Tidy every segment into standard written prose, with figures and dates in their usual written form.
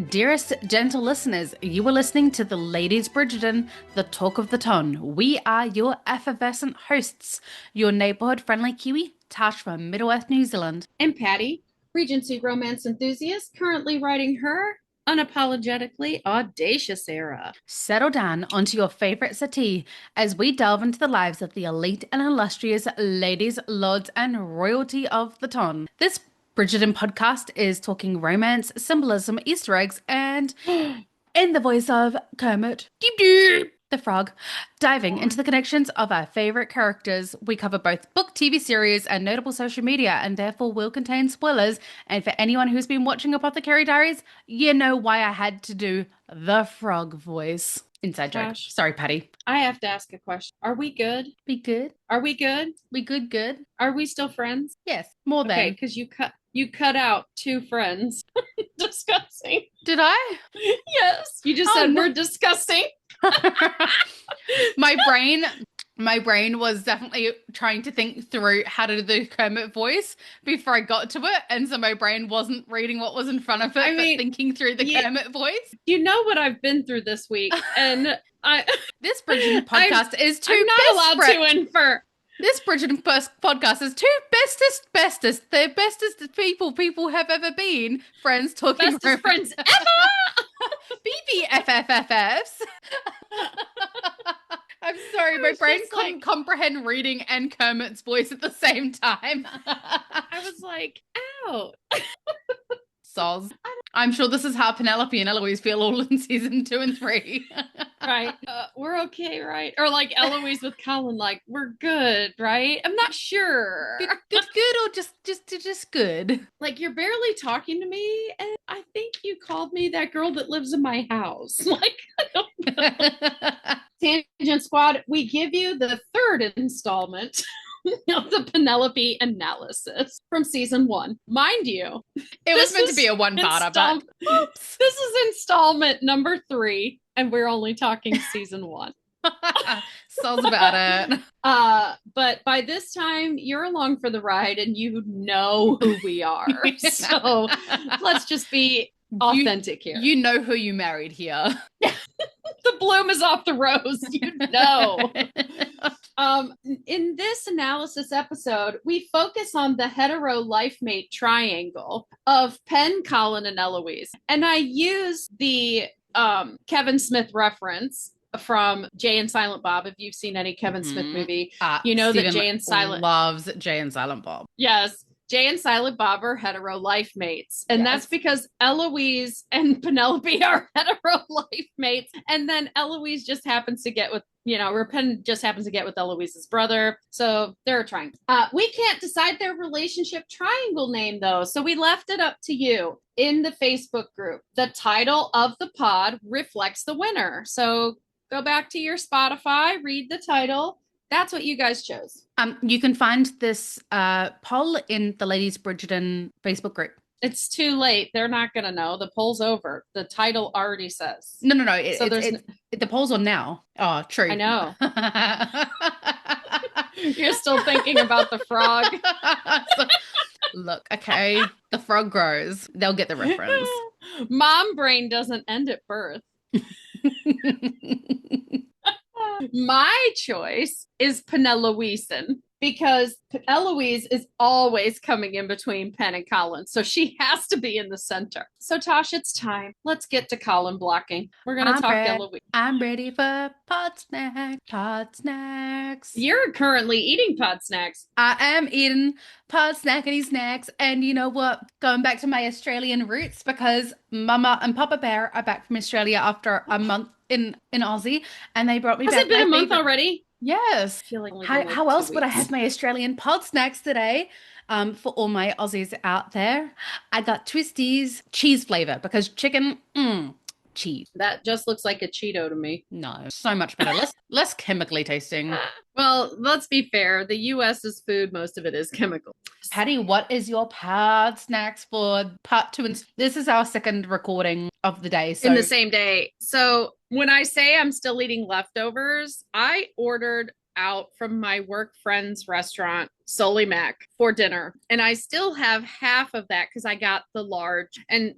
Dearest gentle listeners, you are listening to the Ladies Bridgerton, the talk of the ton. We are your effervescent hosts, your neighborhood-friendly Kiwi, Tash from Middle-earth, New Zealand. And Patty, Regency romance enthusiast, currently writing her unapologetically audacious era. Settle down onto your favorite settee as we delve into the lives of the elite and illustrious ladies, lords, and royalty of the ton. This Bridgerton podcast is talking romance, symbolism, Easter eggs, and in the voice of Kermit, Deep Deep, the frog, diving into the connections of our favorite characters. We cover both book, TV series, and notable social media, and therefore will contain spoilers. And for anyone who's been watching Apothecary Diaries, you know why I had to do the frog voice. Inside joke. Gosh. Sorry, Patty. I have to ask a question. Are we good? Be good. Are we good? We good. Are we still friends? Yes, more than. Okay, because you cut out two friends discussing. Did I? Yes. You just said we're discussing. My brain was definitely trying to think through how to do the Kermit voice before I got to it. And so my brain wasn't reading what was in front of it, but thinking through the Kermit voice. You know what I've been through this week. And this Bridgerton podcast is too I'm not allowed to infer. This Bridgerton podcast is two bestest, the bestest people have ever been. Friends talking bestest friends ever. BBFFFs. I'm sorry, my brain couldn't comprehend reading and Kermit's voice at the same time. I was like, ow. Soz. I'm sure this is how Penelope and Eloise feel all in season 2 and 3. Right. We're okay, right? Or like Eloise with Colin, like, we're good, right? I'm not sure. Good, or just good? Like, you're barely talking to me, and I think you called me that girl that lives in my house. Like, I don't know. Tangent Squad, we give you the third installment of the Penelope analysis from season 1. Mind you, it was meant to be a one-parter, but oops. This is installment number 3, and we're only talking season 1. Sounds about it. But by this time, you're along for the ride, and you know who we are. So let's just be authentic here. You know who you married here. The bloom is off the rose, you know. In this analysis episode, we focus on the hetero life mate triangle of Pen, Colin, and Eloise. And I use the Kevin Smith reference from Jay and Silent Bob. If you've seen any Kevin Smith movie, you know Steven that Jay and Silent loves Jay and Silent Bob. Yes. Jay and Silent Bob are hetero life mates. And that's because Eloise and Penelope are hetero life mates. And then Eloise just happens to get with, or Pen just happens to get with Eloise's brother. So they're a triangle. We can't decide their relationship triangle name, though. So we left it up to you in the Facebook group. The title of the pod reflects the winner. So go back to your Spotify, read the title. That's what you guys chose. You can find this poll in the Ladies Bridgerton Facebook group. It's too late. They're not going to know. The poll's over. The title already says. No. The poll's on now. Oh, true. I know. You're still thinking about the frog. Look, okay. The frog grows. They'll get the reference. Mom brain doesn't end at birth. My choice is Penoiselin because Eloise is always coming in between Pen and Colin, so she has to be in the center. So Tosh, it's time. Let's get to Colin blocking. We're going to talk Eloise. I'm ready for pod snacks. You're currently eating pod snacks. I am eating pod snackety snacks, and you know what? Going back to my Australian roots because Mama and Papa Bear are back from Australia after a month in Aussie, and they brought me back. Has it been a month already? Yes. How else would I have my Australian pod snacks today? For all my Aussies out there, I got Twisties cheese flavor because chicken, cheese. That just looks like a Cheeto to me. No, so much better. less chemically tasting. Well, let's be fair. The U.S.'s food, most of it is chemical. Patty, what is your pod snacks for part 2? And this is our second recording of the day. So. In the same day. So when I say I'm still eating leftovers, I ordered out from my work friend's restaurant Soli Mac for dinner. And I still have half of that because I got the large. And,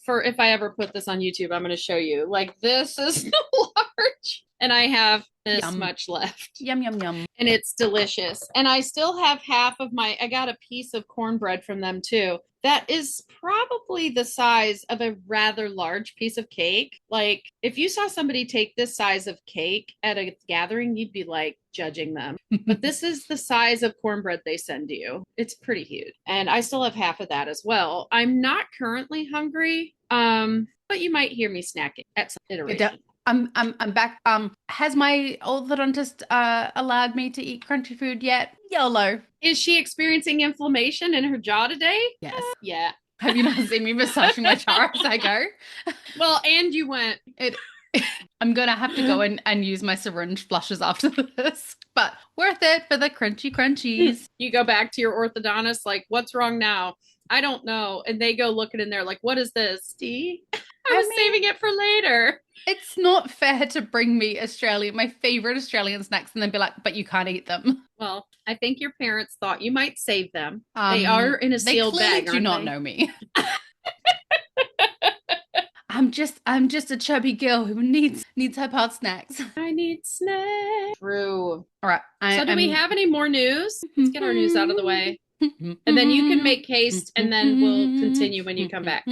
for if I ever put this on YouTube, I'm going to show you. Like, this is the large. And I have this much left. Yum, yum, yum. And it's delicious. And I still have half of I got a piece of cornbread from them too. That is probably the size of a rather large piece of cake. Like, if you saw somebody take this size of cake at a gathering, you'd be like judging them. But this is the size of cornbread they send you. It's pretty huge. And I still have half of that as well. I'm not currently hungry, but you might hear me snacking at some iteration. I'm back. Has my orthodontist allowed me to eat crunchy food yet? YOLO. Is she experiencing inflammation in her jaw today? Yes. Yeah. Have you not seen me massaging my jaw as I go? Well, and you went. I'm gonna have to go in and use my syringe flushes after this, but worth it for the crunchy crunchies. You go back to your orthodontist, like, what's wrong now? I don't know. And they go looking in there like, what is this? See? I was saving it for later. It's not fair to bring me my favorite Australian snacks and then be like, but you can't eat them. Well, I think your parents thought you might save them. They are in a sealed bag. They do not know me. I'm just a chubby girl who needs her pod snacks. I need snacks. True. All right. So do we have any more news? Let's get our news out of the way. And then you can make haste, and then we'll continue when you come back.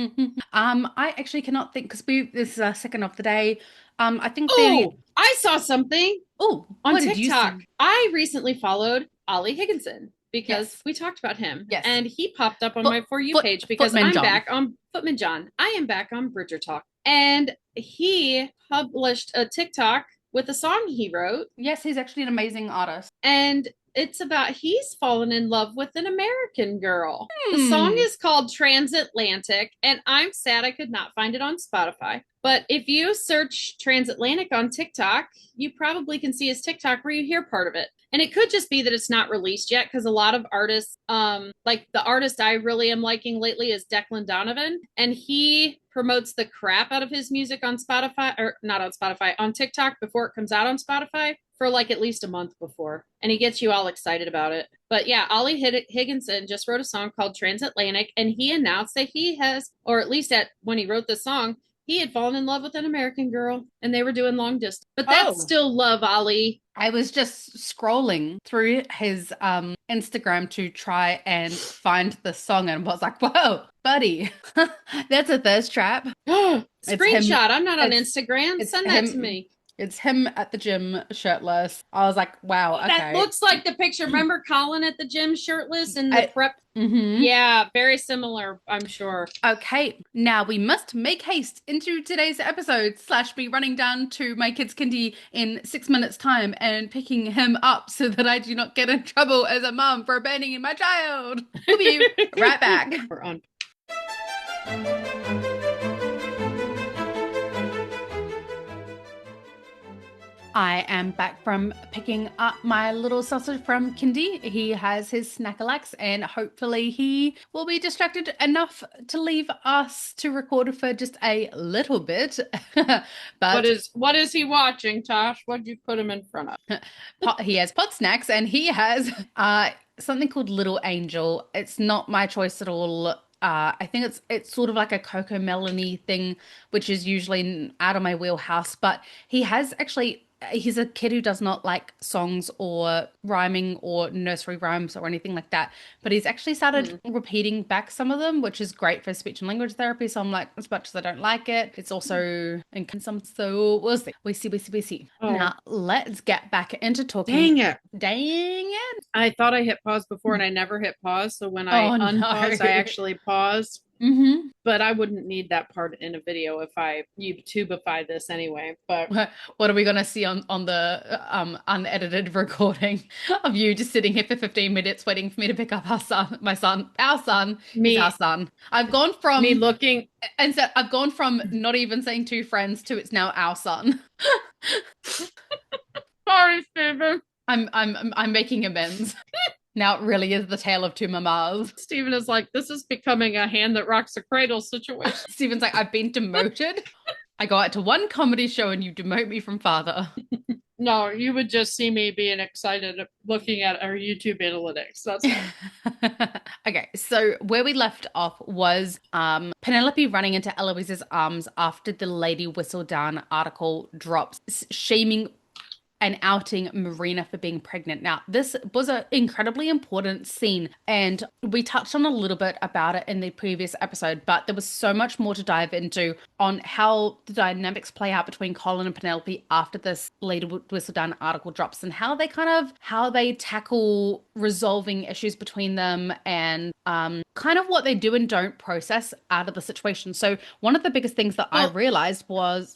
I actually cannot think because this is our second of the day. I think. I saw something. On TikTok. I recently followed Ollie Higginson because we talked about him. Yes. And he popped up on my For You page because I'm back on Footman John. I am back on Bridger Talk, and he published a TikTok with a song he wrote. Yes, he's actually an amazing artist. And it's about he's fallen in love with an American girl. The song is called Transatlantic, and I'm sad I could not find it on Spotify. But if you search Transatlantic on TikTok, you probably can see his TikTok where you hear part of it. And it could just be that it's not released yet because a lot of artists, like the artist I really am liking lately is Declan Donovan, and he promotes the crap out of his music on Spotify, or not on Spotify, on TikTok before it comes out on Spotify for like at least a month before. And he gets you all excited about it. But yeah, Ollie Higginson just wrote a song called Transatlantic, and he announced that he has, or at least when he wrote this song, he had fallen in love with an American girl and they were doing long distance. But that's still love, Ollie. I was just scrolling through his Instagram to try and find the song and was like, whoa, buddy, that's a thirst trap. Screenshot. I'm not on Instagram. Send that to me. It's him at the gym shirtless. I was like, wow, okay. That looks like the picture. Remember Colin at the gym shirtless in the prep? Mm-hmm. Yeah, very similar, I'm sure. Okay, now we must make haste into today's episode / be running down to my kid's kindy in 6 minutes time and picking him up so that I do not get in trouble as a mom for abandoning my child. We'll be right back. We're on. I am back from picking up my little sausage from Kindy. He has his snackalax and hopefully he will be distracted enough to leave us to record for just a little bit. But what is he watching, Tosh? What did you put him in front of? He has pot snacks and he has something called Little Angel. It's not my choice at all. I think it's sort of like a cocoa melony thing, which is usually out of my wheelhouse, but he has actually he's a kid who does not like songs or rhyming or nursery rhymes or anything like that. But he's actually started repeating back some of them, which is great for speech and language therapy. So I'm like, as much as I don't like it, it's also in some. So we'll see. We see. Oh. Now let's get back into talking. Dang it. I thought I hit pause before and I never hit pause. So when I unpaused, I actually paused. Mm-hmm. But I wouldn't need that part in a video if I YouTubeify this anyway. But what are we gonna see on the unedited recording of you just sitting here for 15 minutes waiting for me to pick up our son? I've gone from me looking, and so I've gone from not even saying two friends to it's now our son. Sorry, Stephen. I'm making amends. Now it really is the tale of two mamas. Stephen is like, this is becoming a hand that rocks the cradle situation. Stephen's like, I've been demoted. I go out to one comedy show and you demote me from father. No, you would just see me being excited looking at our YouTube analytics. That's Okay, so where we left off was Penelope running into Eloise's arms after the Lady Whistledown article drops, shaming and outing Marina for being pregnant. Now, this was an incredibly important scene, and we touched on a little bit about it in the previous episode, but there was so much more to dive into on how the dynamics play out between Colin and Penelope after this Lady Whistledown article drops, and how they tackle resolving issues between them, and kind of what they do and don't process out of the situation. So one of the biggest things that I well, realized was,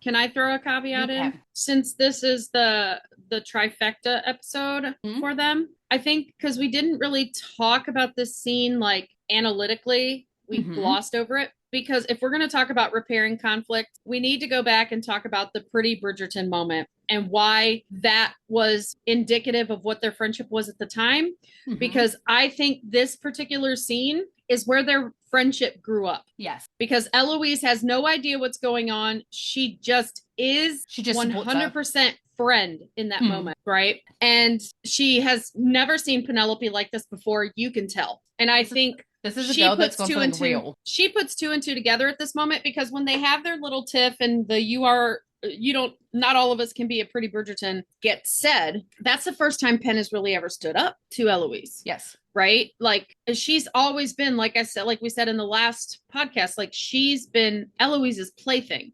can I throw a caveat in? Since this is the trifecta episode for them, I think because we didn't really talk about this scene like analytically, we glossed over it. Because if we're going to talk about repairing conflict, we need to go back and talk about the pretty Bridgerton moment and why that was indicative of what their friendship was at the time. Because I think this particular scene is where their friendship grew up. Yes. Because Eloise has no idea what's going on. She just is 100% friend in that moment, right? And she has never seen Penelope like this before. You can tell. And I think this is a girl that's gone something real. She puts two and two together at this moment because when they have their little tiff and not all of us can be a pretty Bridgerton gets said, that's the first time Penn has really ever stood up to Eloise. Yes. Right? Like she's always been, like I said, like we said in the last podcast, like she's been Eloise's plaything.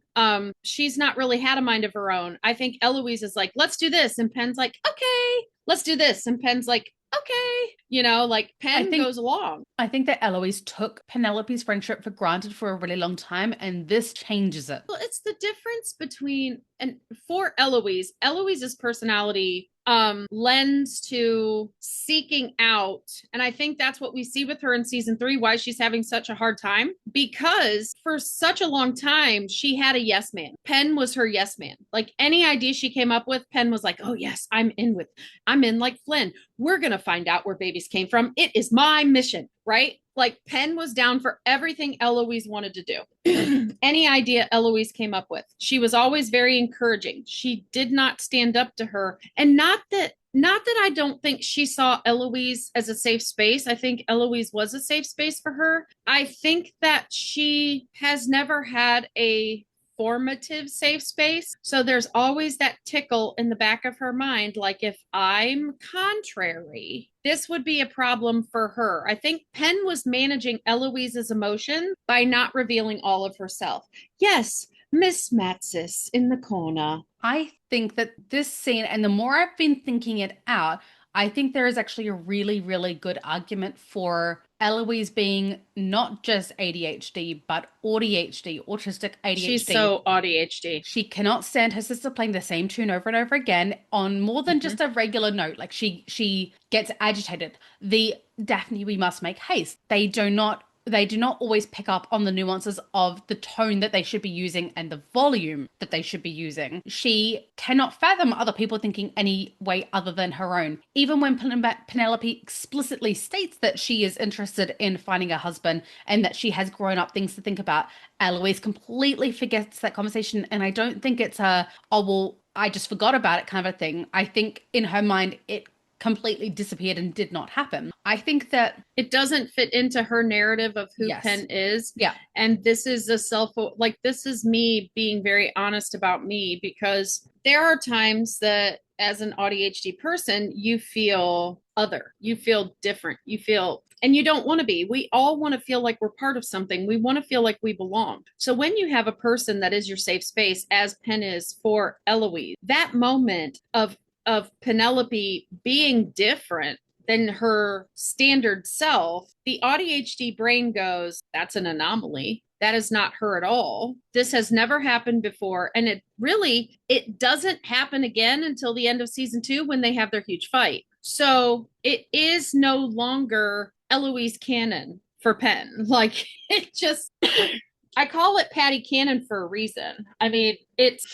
She's not really had a mind of her own. I think Eloise is like, let's do this. And Penn's like, okay, let's do this. And Penn's like, okay, like Penn goes along. I think that Eloise took Penelope's friendship for granted for a really long time, and this changes it. Well, it's the difference between, and for Eloise's personality lends to seeking out, and I think that's what we see with her in season 3, why she's having such a hard time, because for such a long time she had a yes man. Penn was her yes man. Like any idea she came up with, Penn was like, oh yes, I'm in like Flynn, we're gonna find out where babies came from, it is my mission, right? Like Penn was down for everything Eloise wanted to do. Any idea Eloise came up with. She was always very encouraging. She did not stand up to her. And not that I don't think she saw Eloise as a safe space. I think Eloise was a safe space for her. I think that she has never had a formative safe space. So there's always that tickle in the back of her mind, like if I'm contrary, this would be a problem for her. I think Penn was managing Eloise's emotion by not revealing all of herself. Yes, Miss Matsis in the corner. I think that this scene, and the more I've been thinking it out, I think there is actually a really, really good argument for Eloise being not just ADHD, but ADHD, autistic ADHD. She's so ADHD. She cannot stand her sister playing the same tune over and over again on more than just a regular note. Like she gets agitated. The Daphne, we must make haste. They do not always pick up on the nuances of the tone that they should be using and the volume that they should be using. She cannot fathom other people thinking any way other than her own. Even when Penelope explicitly states that she is interested in finding a husband and that she has grown up things to think about, Eloise completely forgets that conversation. And I don't think it's a, oh, well, I just forgot about it kind of a thing. I think in her mind, it completely disappeared and did not happen. I think that it doesn't fit into her narrative of who Penn is. Yeah. And this is this is me being very honest about me, because there are times that as an ADHD person, you feel other, you feel different, and you don't want to be. We all want to feel like we're part of something. We want to feel like we belong. So when you have a person that is your safe space, as Penn is for Eloise, that moment of Penelope being different than her standard self, the ADHD brain goes, that's an anomaly. That is not her at all. This has never happened before. And it doesn't happen again until the end of season 2 when they have their huge fight. So it is no longer Eloise canon for Penn. Like it just... I call it Patty Cannon for a reason. I mean, it's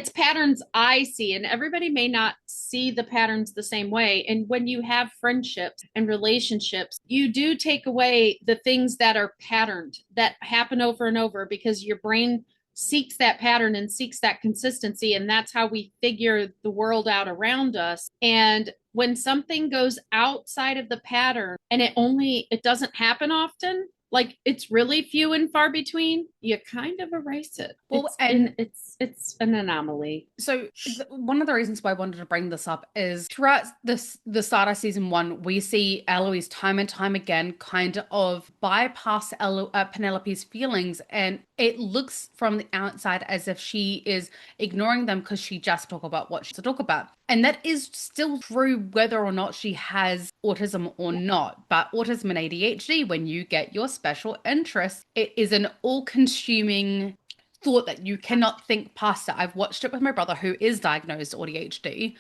patterns I see, and everybody may not see the patterns the same way. And when you have friendships and relationships, you do take away the things that are patterned, that happen over and over, because your brain seeks that pattern and seeks that consistency. And that's how we figure the world out around us. And when something goes outside of the pattern and it doesn't happen often, like it's really few and far between, you kind of erase it. Well, It's an anomaly. So one of the reasons why I wanted to bring this up is throughout the start of season one, we see Eloise time and time again kind of bypass Penelope's feelings, and it looks from the outside as if she is ignoring them because she just talk about what she's to talk about. And that is still true whether or not she has autism or not. But autism and ADHD, when you get your special interests, it is an all-consuming thought that you cannot think past it. I've watched it with my brother who is diagnosed ADHD,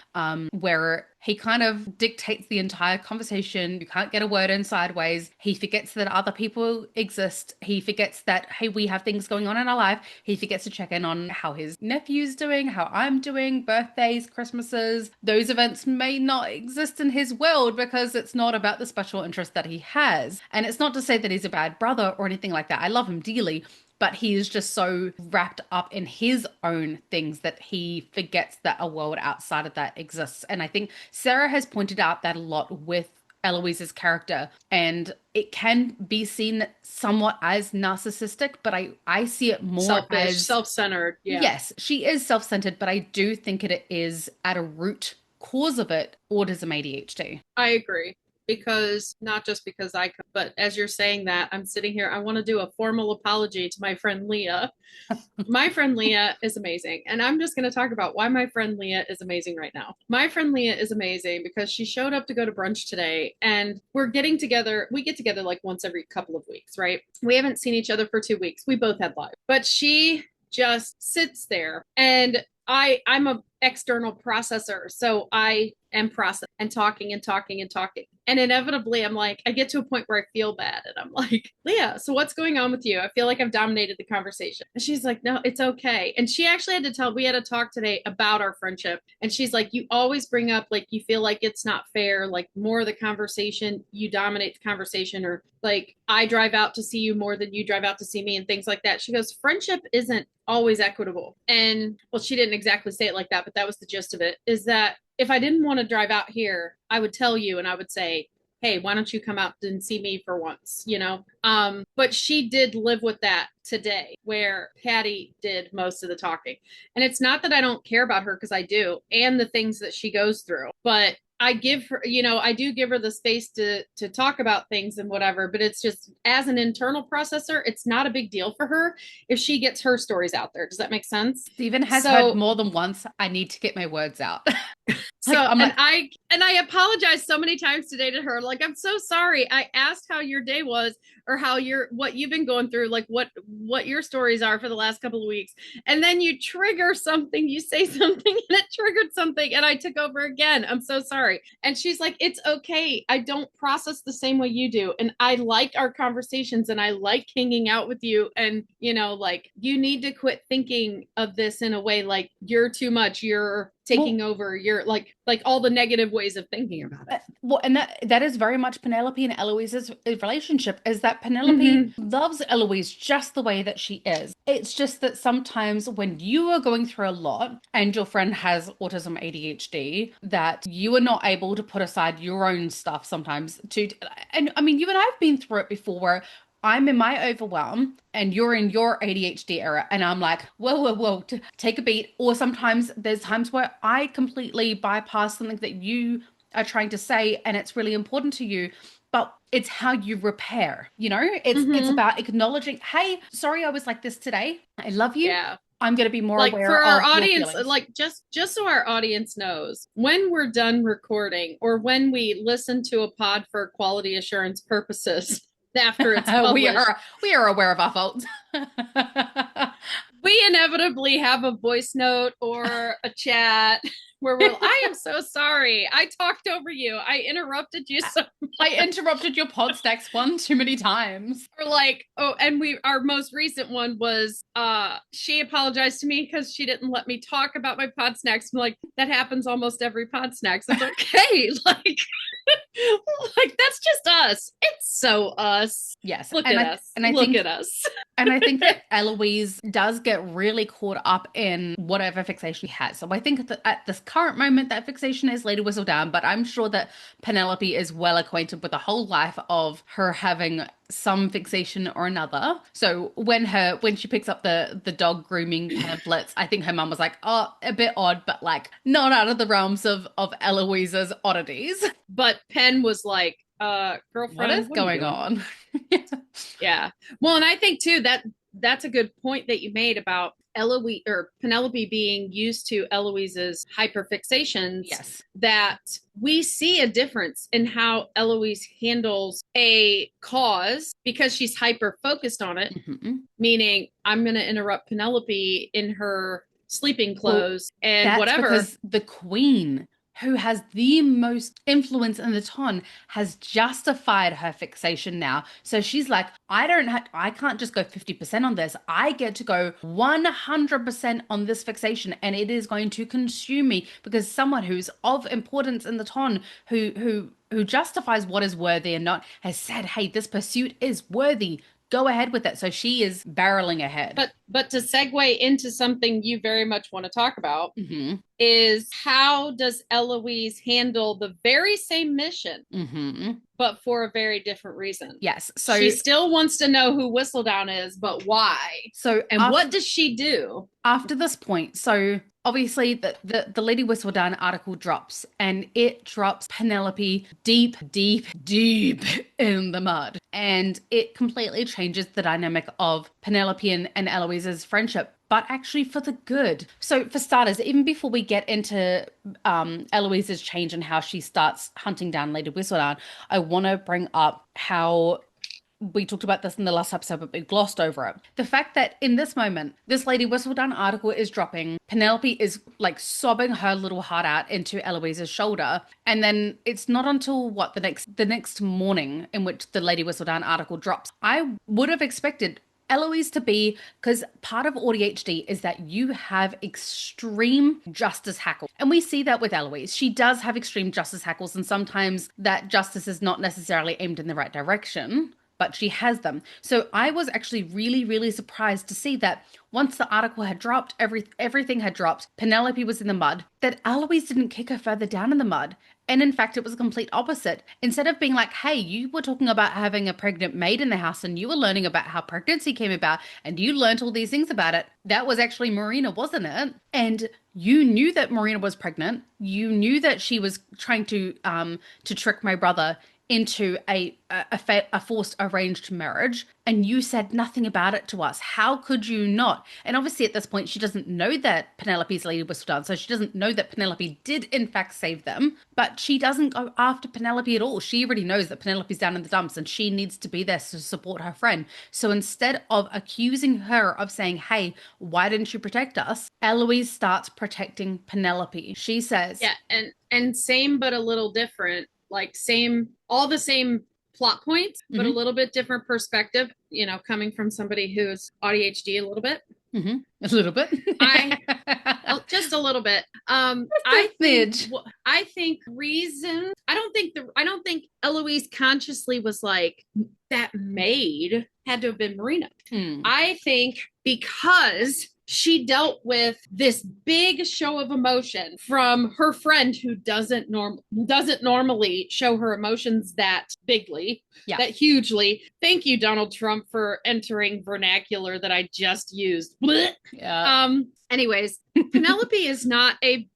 where he kind of dictates the entire conversation. You can't get a word in sideways. He forgets that other people exist. He forgets that, hey, we have things going on in our life. He forgets to check in on how his nephew's doing, how I'm doing, birthdays, Christmases. Those events may not exist in his world because it's not about the special interest that he has. And it's not to say that he's a bad brother or anything like that. I love him dearly, but he is just so wrapped up in his own things that he forgets that a world outside of that exists. And I think Sarah has pointed out that a lot with Eloise's character, and it can be seen somewhat as narcissistic, but I see it more Selfish, as self-centered. Yeah. Yes, she is self-centered, but I do think it is at a root cause of it autism ADHD. I agree. Because not just because I could, but as you're saying that, I'm sitting here. I want to do a formal apology to my friend Leah. My friend Leah is amazing. And I'm just going to talk about why my friend Leah is amazing right now. My friend Leah is amazing because she showed up to go to brunch today, and we're getting together. We get together like once every couple of weeks, right? We haven't seen each other for 2 weeks. We both had lives, but she just sits there, and I'm a external processor. So I am processing and talking and talking and talking. And inevitably, I'm like, I get to a point where I feel bad. And I'm like, Leah, so what's going on with you? I feel like I've dominated the conversation. And she's like, no, it's okay. And she actually we had a talk today about our friendship. And she's like, you always bring up, like, you feel like it's not fair, like more of the conversation, you dominate the conversation, or like, I drive out to see you more than you drive out to see me and things like that. She goes, friendship isn't always equitable. And well, she didn't exactly say it like that, but that was the gist of it, is that if I didn't want to drive out here, I would tell you and I would say, hey, why don't you come out and see me for once, you know? But she did live with that today, where Patty did most of the talking. And it's not that I don't care about her, because I do, and the things that she goes through, but I give her, I do give her the space to talk about things and whatever, but it's just, as an internal processor, it's not a big deal for her if she gets her stories out there. Does that make sense? Stephen has heard more than once, I need to get my words out. I apologized so many times today to her. Like, I'm so sorry. I asked how your day was, or what you've been going through, like what your stories are for the last couple of weeks. And then you trigger something, you say something and it triggered something, and I took over again. I'm so sorry. And she's like, it's okay. I don't process the same way you do. And I like our conversations and I like hanging out with you. And, like, you need to quit thinking of this in a way like you're too much. You're taking over. You're like all the negative ways of thinking about it. And that is very much Penelope and Eloise's relationship, is that Penelope loves Eloise just the way that she is. It's just that sometimes when you are going through a lot and your friend has autism ADHD, that you are not able to put aside your own stuff sometimes and I mean, you and I have been through it before, where I'm in my overwhelm and you're in your ADHD era, and I'm like, whoa, take a beat. Or sometimes there's times where I completely bypass something that you are trying to say and it's really important to you, but it's how you repair, it's about acknowledging, hey, sorry, I was like this today. I love you. Yeah. I'm going to be more like aware for our of audience, like just so our audience knows, when we're done recording or when we listen to a pod for quality assurance purposes, after it's published, we are aware of our faults. We inevitably have a voice note or a chat where I am so sorry. I talked over you. I interrupted you so much. I interrupted your pod stacks one too many times. Or like, and our most recent one was, she apologized to me because she didn't let me talk about my pod snacks. I'm like, that happens almost every pod snacks. It's okay. Like, that's just us. It's So us. Yes. Look at us. And I Look think at us. and I think that Eloise does get really caught up in whatever fixation she has. So I think that at this current moment, that fixation is Lady Whistledown, but I'm sure that Penelope is well acquainted with the whole life of her having some fixation or another. So when she picks up the dog grooming pamphlets, I think her mum was like, oh, a bit odd, but like not out of the realms of Eloise's oddities. But Pen was like, What girlfriend, is what are you going doing? on? Yeah. Well, and I think too that that's a good point that you made about Eloise or Penelope being used to Eloise's hyperfixations. Yes. That we see a difference in how Eloise handles a cause because she's hyper focused on it, Mm-hmm. meaning I'm going to interrupt Penelope in her sleeping Well, clothes and that's whatever. because the queen, who has the most influence in the ton, has justified her fixation now. So she's like, I can't just go 50% on this. I get to go 100% on this fixation, and it is going to consume me because someone who's of importance in the ton, who justifies what is worthy and not, has said, hey, this pursuit is worthy. Go ahead with it. So she is barreling ahead. But to segue into something you very much want to talk about Mm-hmm. is how does Eloise handle the very same mission, Mm-hmm. but for a very different reason? Yes. So She still wants to know who Whistledown is, but why? so And what does she do? after this point, so obviously the Lady Whistledown article drops and it drops Penelope deep, deep, deep in the mud. And it completely changes the dynamic of Penelope and Eloise's friendship, but actually for the good. So for starters, even before we get into Eloise's change and how she starts hunting down Lady Whistledown, I want to bring up how we talked about this in the last episode, but we glossed over it. The fact that in this moment, this Lady Whistledown article is dropping, Penelope is like sobbing her little heart out into Eloise's shoulder, and then it's not until what the next morning in which the Lady Whistledown article drops. I would have expected Eloise to be, because part of ADHD is that you have extreme justice hackles. And we see that with Eloise. She does have extreme justice hackles, and sometimes that justice is not necessarily aimed in the right direction, but she has them. So I was actually really, really surprised to see that once the article had dropped, everything had dropped, Penelope was in the mud, that Eloise didn't kick her further down in the mud. And in fact, it was a complete opposite. Instead of being like, hey, you were talking about having a pregnant maid in the house and you were learning about how pregnancy came about and you learned all these things about it. That was actually Marina, wasn't it? And you knew that Marina was pregnant. You knew that she was trying to trick my brother into a forced arranged marriage, and you said nothing about it to us. How could you not? And obviously at this point she doesn't know that Penelope's Lady Whistledown, so she doesn't know that Penelope did in fact save them, but she doesn't go after Penelope at all. She already knows that Penelope's down in the dumps and she needs to be there to support her friend. So instead of accusing her of saying, hey, why didn't you protect us, Eloise starts protecting Penelope. She says, Yeah, and same but a little different. Like same, all the same plot points, but a little bit different perspective, coming from somebody who's ADHD a little bit. Mm-hmm. A little bit. Just a little bit. I think reason. I don't think Eloise consciously was like, that maid had to have been Marina. I think because she dealt with this big show of emotion from her friend who doesn't normally show her emotions that bigly, that hugely. Thank you, Donald Trump, for entering vernacular that I just used. Yeah. Anyways, Penelope is not a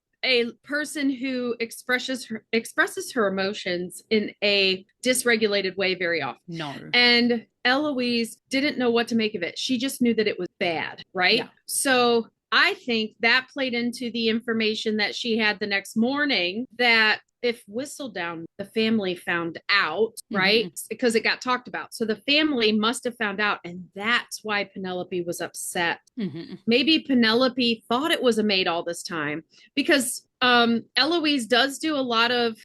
person who expresses her emotions in a dysregulated way very often. No. And Eloise didn't know what to make of it. She just knew that it was bad, right? Yeah. So I think that played into the information that she had the next morning, that if Whistledown, the family found out, right? Because it got talked about. So the family must have found out. And that's why Penelope was upset. Maybe Penelope thought it was a maid all this time, because Eloise does do a lot of,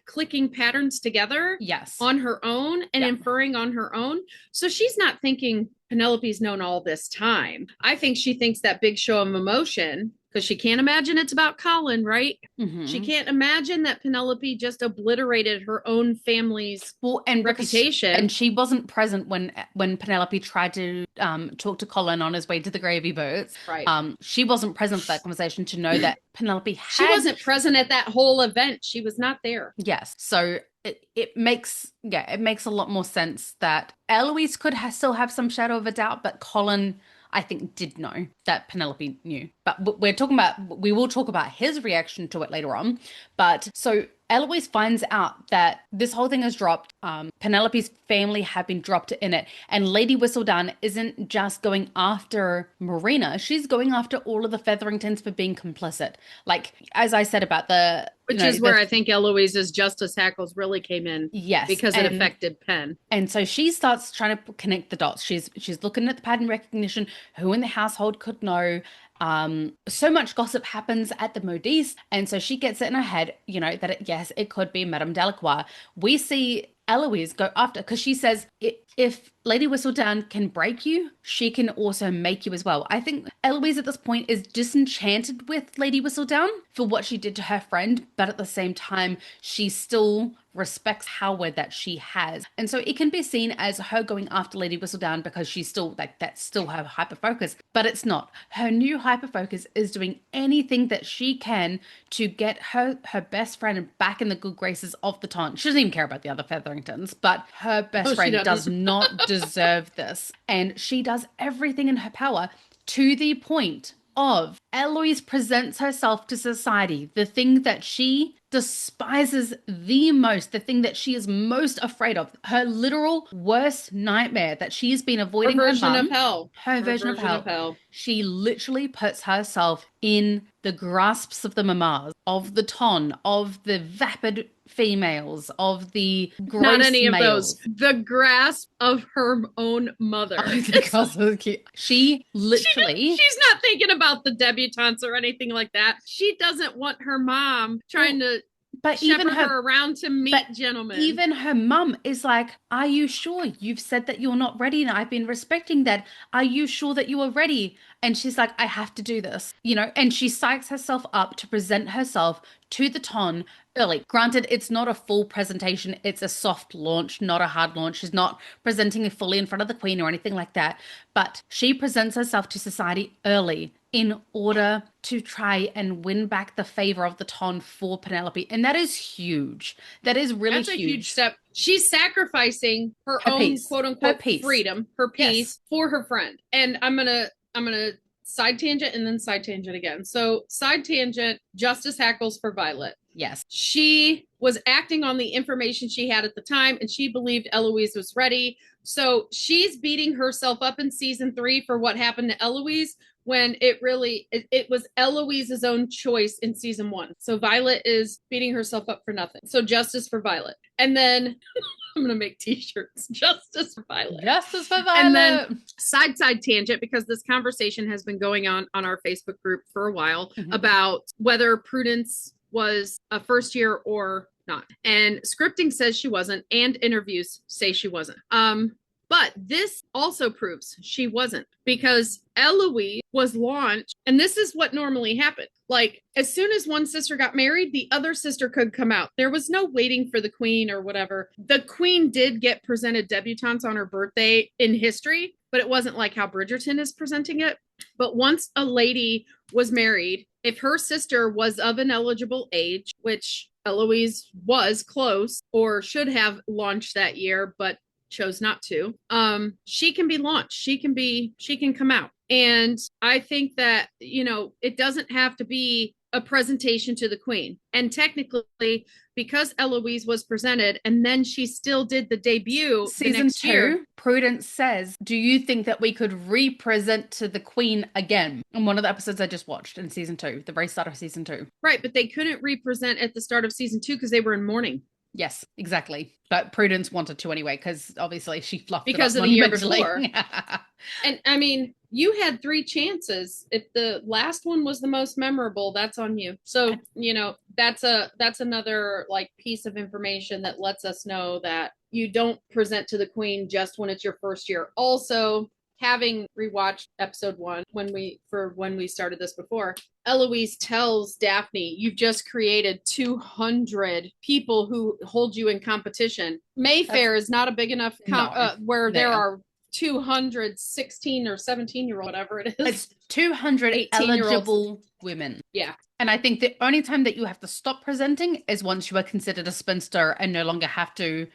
clicking patterns together on her own and inferring on her own. So she's not thinking Penelope's known all this time. I think she thinks that big show of emotion because she can't imagine it's about Colin, right? Mm-hmm. She can't imagine that Penelope just obliterated her own family's reputation. And she wasn't present when Penelope tried to talk to Colin on his way to the gravy boats. Right. She wasn't present for that conversation to know that Penelope had. She wasn't present at that whole event. She was not there. Yes. So it makes a lot more sense that Eloise could still have some shadow of a doubt, but Colin, I think, did know that Penelope knew. But we will talk about his reaction to it later on. But so Eloise finds out that this whole thing has dropped. Penelope's family have been dropped in it. And Lady Whistledown isn't just going after Marina. She's going after all of the Featheringtons for being complicit. Like, as I said about the... Which is where I think Eloise's justice hackles really came in. Yes. Because it affected Pen. And so she starts trying to connect the dots. She's looking at the pattern recognition, who in the household could know. So much gossip happens at the Modis, and so she gets it in her head, that it could be Madame Delacroix. We see Eloise go after, because she says if Lady Whistledown can break you, she can also make you as well. I think Eloise at this point is disenchanted with Lady Whistledown for what she did to her friend, but at the same time, she still respects power that she has. And so it can be seen as her going after Lady Whistledown because she's still that's still her hyper focus, but it's not. Her new hyper focus is doing anything that she can to get her best friend back in the good graces of the Ton. She doesn't even care about the other Featheringtons, but her best friend does not deserve this. And she does everything in her power to the point of Eloise presents herself to society, the thing that she despises the most, the thing that she is most afraid of, her literal worst nightmare that she's been avoiding. Her version of hell. Her version of hell. She literally puts herself in the grasps of the mamas, of the Ton, of the vapid females, of the gross Not any males. of those. The grasp of her own mother. She literally... She's not thinking about the debutantes or anything like that. She doesn't want her mom trying to shepherd her around to meet gentlemen. Even her mum is like, are you sure? You've said that you're not ready, and I've been respecting that. Are you sure that you are ready? And she's like, I have to do this, and she psychs herself up to present herself to the Ton early. Granted, it's not a full presentation. It's a soft launch, not a hard launch. She's not presenting it fully in front of the Queen or anything like that. But she presents herself to society early in order to try and win back the favor of the Ton for Penelope. And that is huge. That is really huge. That's a huge step. She's sacrificing her own peace. quote unquote her freedom, her peace for her friend. And I'm gonna side tangent and then side tangent again. So side tangent, Justice hackles for Violet. Yes. She was acting on the information she had at the time, and she believed Eloise was ready. So she's beating herself up in season 3 for what happened to Eloise, when it was Eloise's own choice in season 1. So Violet is beating herself up for nothing. So justice for Violet. And then I'm going to make t-shirts. Justice for Violet. Justice for Violet. And then side tangent, because this conversation has been going on our Facebook group for a while about whether Prudence was a first year or not. And scripting says she wasn't, and interviews say she wasn't. But this also proves she wasn't, because Eloise was launched, and this is what normally happened. Like, as soon as one sister got married, the other sister could come out. There was no waiting for the Queen or whatever. The Queen did get presented debutantes on her birthday in history, but it wasn't like how Bridgerton is presenting it. But once a lady was married, if her sister was of an eligible age, which Eloise was close or should have launched that year, but chose not to, she can be launched. She can come out. And I think that, it doesn't have to be a presentation to the Queen. And technically, because Eloise was presented and then she still did the debut season the next 2, year. Prudence says, do you think that we could re-present to the Queen again? In one of the episodes I just watched in season 2, the very start of season 2. Right, but they couldn't re-present at the start of season 2 because they were in mourning. Yes, exactly. But Prudence wanted to anyway, because obviously she fluffed because it up of the year monumentally. before. And I mean, you had 3 chances. If the last one was the most memorable, that's on you. So, that's another piece of information that lets us know that you don't present to the Queen just when it's your first year. Also, having rewatched episode 1 when we started this before, Eloise tells Daphne, "You've just created 200 people wwho hold you in competition. Mayfair is not a big enough where there are 216 or 17-year-old, whatever it is. It's 200 eligible women. Yeah. And I think the only time that you have to stop presenting is once you are considered a spinster and no longer have to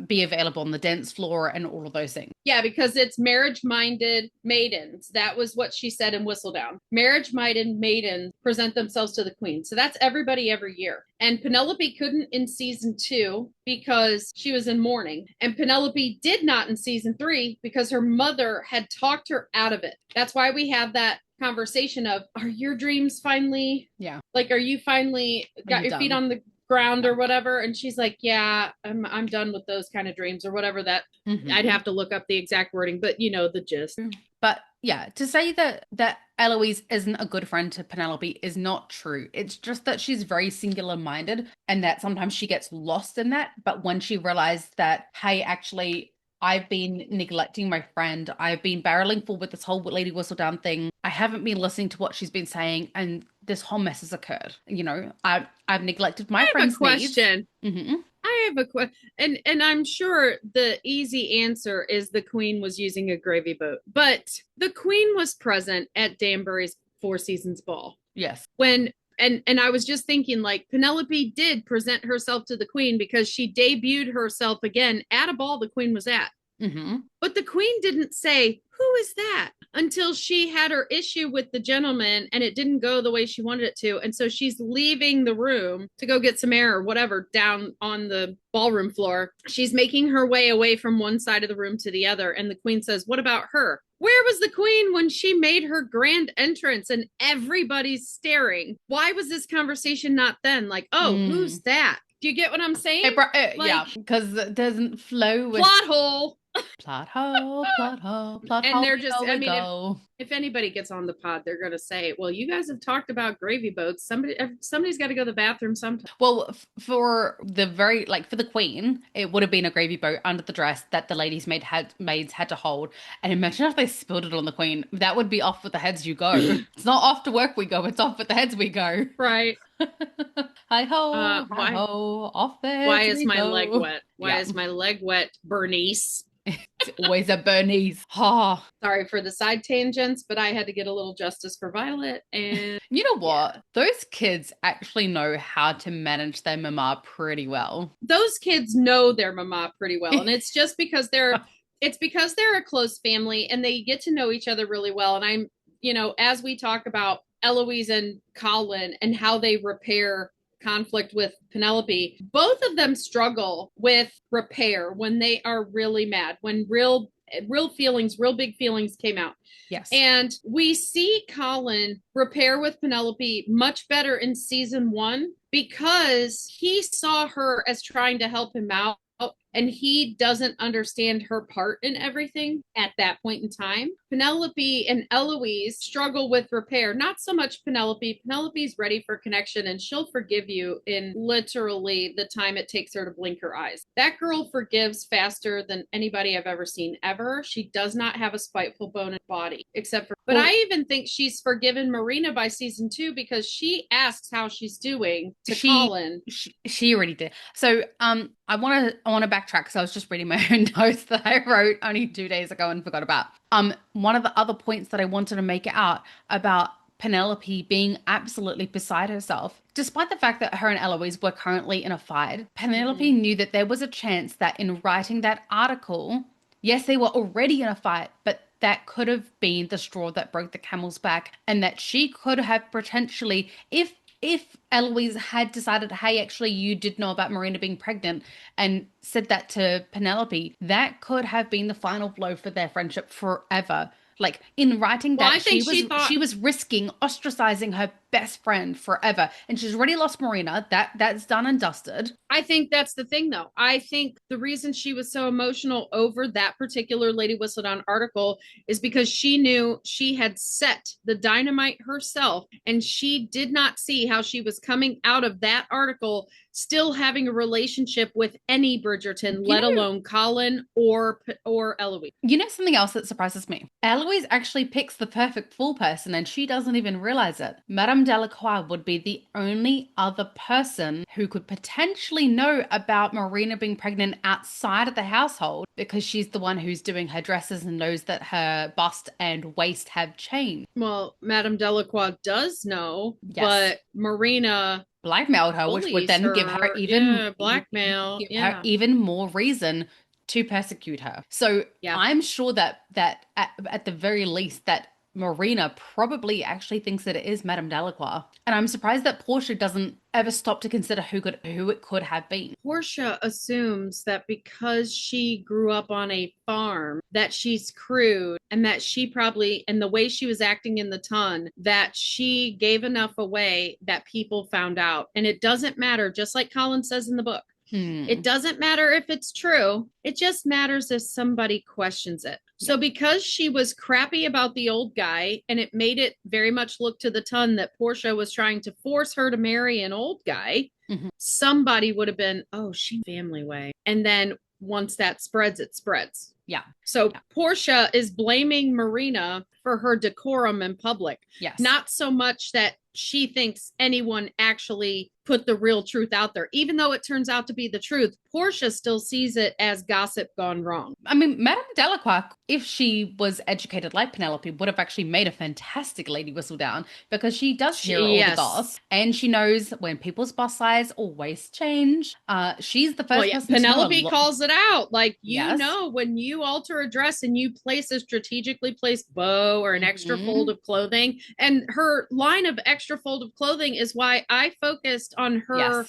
be available on the dance floor and all of those things. Yeah, because it's marriage-minded maidens. That was what she said in Whistledown. Marriage-minded maidens present themselves to the queen. So that's everybody every year. And Penelope couldn't in season 2 because she was in mourning. And Penelope did not in season 3 because her mother had talked her out of it. That's why we have that conversation of, are your dreams finally, like, are you finally got your feet on the ground or whatever? And she's like, yeah, I'm done with those kind of dreams or whatever. That I'd have to look up the exact wording, but you know the gist. But yeah, to say that Eloise isn't a good friend to Penelope is not true. It's just that she's very singular minded and that sometimes she gets lost in that. But when she realized that, hey, actually, I've been neglecting my friend. I've been barreling forward with this whole Lady Whistledown thing. I haven't been listening to what she's been saying, and this whole mess has occurred. You know, I've neglected my friend's needs. I have a question, and I'm sure the easy answer is the queen was using a gravy boat, but the queen was present at Danbury's Four Seasons ball. Yes. And I was just thinking, like, Penelope did present herself to the queen because she debuted herself again at a ball the queen was at. But the queen didn't say, who is that? Until she had her issue with the gentleman and it didn't go the way she wanted it to. And so she's leaving the room to go get some air or whatever down on the ballroom floor. She's making her way away from one side of the room to the other. And the queen says, what about her? Where was the queen when she made her grand entrance and everybody's staring? Why was this conversation not then? Like, oh, who's that? Do you get what I'm saying? Yeah, because it doesn't flow with... Plot hole. Plot hole, plot hole, plot hole. And they're just, I mean, if anybody gets on the pod, they're going to say, well, you guys have talked about gravy boats. Somebody's got to go to the bathroom sometime. Well, for the queen, it would have been a gravy boat under the dress that the maids had to hold. And imagine if they spilled it on the queen. That would be off with the heads you go. It's not off to work we go. It's off with the heads we go. Right. Hi ho, hi ho, off there. Why is my leg wet? Why is my leg wet, Bernice? It's always a Bernice. Oh. Sorry for the side tangents, but I had to get a little justice for Violet. And you know what? Yeah. Those kids actually know how to manage their mama pretty well. Those kids know their mama pretty well. And it's just because they're a close family and they get to know each other really well. And I'm, you know, as we talk about Eloise and Colin and how they repair conflict with Penelope, both of them struggle with repair when they are really mad, when real big feelings came out. Yes. And we see Colin repair with Penelope much better in season 1 because he saw her as trying to help him out. And he doesn't understand her part in everything at that point in time. Penelope and Eloise struggle with repair. Not so much Penelope. Penelope's ready for connection and she'll forgive you in literally the time it takes her to blink her eyes. That girl forgives faster than anybody I've ever seen ever. She does not have a spiteful bone in her body, except for, but I even think she's forgiven Marina by season 2 because she asks how she's doing to Colin. She already did. So, I want to backtrack because I was just reading my own notes that I wrote only 2 days ago and forgot about. One of the other points that I wanted to make out about Penelope being absolutely beside herself, despite the fact that her and Eloise were currently in a fight, Penelope knew that there was a chance that in writing that article, yes, they were already in a fight, but that could have been the straw that broke the camel's back, and that she could have potentially, if Eloise had decided, hey, actually, you did know about Marina being pregnant and said that to Penelope, that could have been the final blow for their friendship forever. Like, in writing that, she was risking ostracizing best friend forever. And she's already lost Marina. That's done and dusted. I think that's the thing, though. I think the reason she was so emotional over that particular Lady Whistledown article is because she knew she had set the dynamite herself, and she did not see how she was coming out of that article still having a relationship with any Bridgerton, let alone Colin or Eloise. You know something else that surprises me? Eloise actually picks the perfect fool person and she doesn't even realize it. Madame Delacroix would be the only other person who could potentially know about Marina being pregnant outside of the household because she's the one who's doing her dresses and knows that her bust and waist have changed. Well, Madame Delacroix does know, Yes. but Marina blackmailed her, which would then give her even blackmail, her even more reason to persecute her. So I'm sure that at the very least that Marina probably actually thinks that it is Madame Delacroix. And I'm surprised that Portia doesn't ever stop to consider who it could have been. Portia assumes that because she grew up on a farm, that she's crude and that she probably, and the way she was acting in the ton, that she gave enough away that people found out. And it doesn't matter, just like Colin says in the book. It doesn't matter if it's true. It just matters if somebody questions it. So because she was crappy about the old guy and it made it very much look to the ton that Portia was trying to force her to marry an old guy, somebody would have been, oh, she family way. And then once that spreads, it spreads. Yeah. So Portia is blaming Marina for her decorum in public. Yes. Not so much that she thinks anyone actually put the real truth out there. Even though it turns out to be the truth, Portia still sees it as gossip gone wrong. I mean, Madame Delacroix, if she was educated like Penelope, would have actually made a fantastic Lady Whistledown because she does hear all the goss and she knows when people's bust size or waist change. She's the first person Penelope calls it out. Like, you know, when you alter a dress and you place a strategically placed bow or an extra fold of clothing, and her line of extra fold of clothing is why I focused on her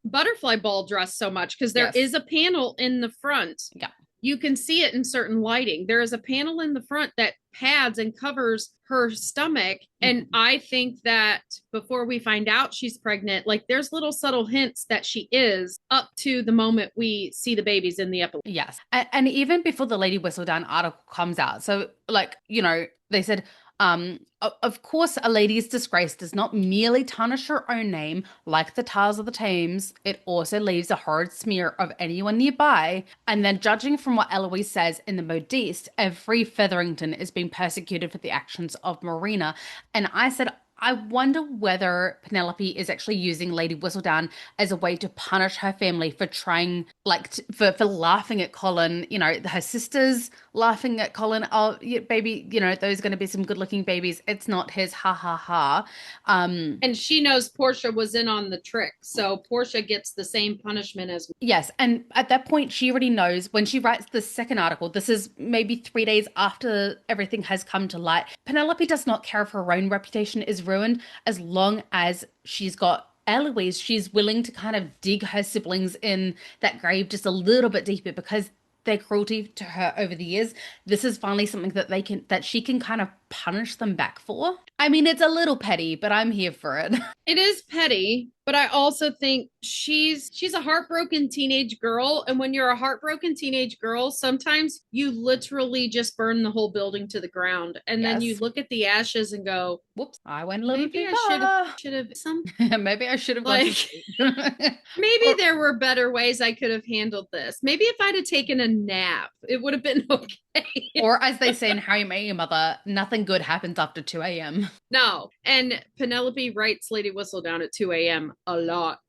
butterfly ball dress so much, because there is a panel in the front. Yeah. You can see it in certain lighting. There is a panel in the front that pads and covers her stomach. And I think that before we find out she's pregnant, like there's little subtle hints that she is up to the moment we see the babies in the epilogue. Yes. And even before the Lady Whistledown article comes out. So like, you know, they said, of course, a lady's disgrace does not merely tarnish her own name like the tars of the Thames. It also leaves a horrid smear of anyone nearby. And then judging from what Eloise says in the Modiste, every Featherington is being persecuted for the actions of Marina. And I said, I wonder whether Penelope is actually using Lady Whistledown as a way to punish her family for trying, like, for laughing at Colin. You know, her sisters laughing at Colin. Oh, yeah, baby, you know, those are going to be some good-looking babies. It's not his, ha, ha, ha. And she knows Portia was in on the trick. So Portia gets the same punishment as... Yes, and at that point, she already knows when she writes the second article, this is maybe 3 days after everything has come to light. Penelope does not care if her own reputation is ruined as long as she's got Eloise. She's willing to kind of dig her siblings in that grave just a little bit deeper because their cruelty to her over the years. This is finally something that she can kind of punish them back for. I mean, it's a little petty, but I'm here for it. It is petty, but I also think she's a heartbroken teenage girl. And when you're a heartbroken teenage girl, sometimes you literally just burn the whole building to the ground. And then you look at the ashes and go, whoops, I went a little maybe too I far. should have some. Maybe I should have like, maybe there were better ways I could have handled this. Maybe if I'd have taken a nap, it would have been okay. Or as they say in How You Met Your Mother, nothing good happens after 2 a.m. No. And Penelope writes Lady Whistledown at 2 a.m. a lot.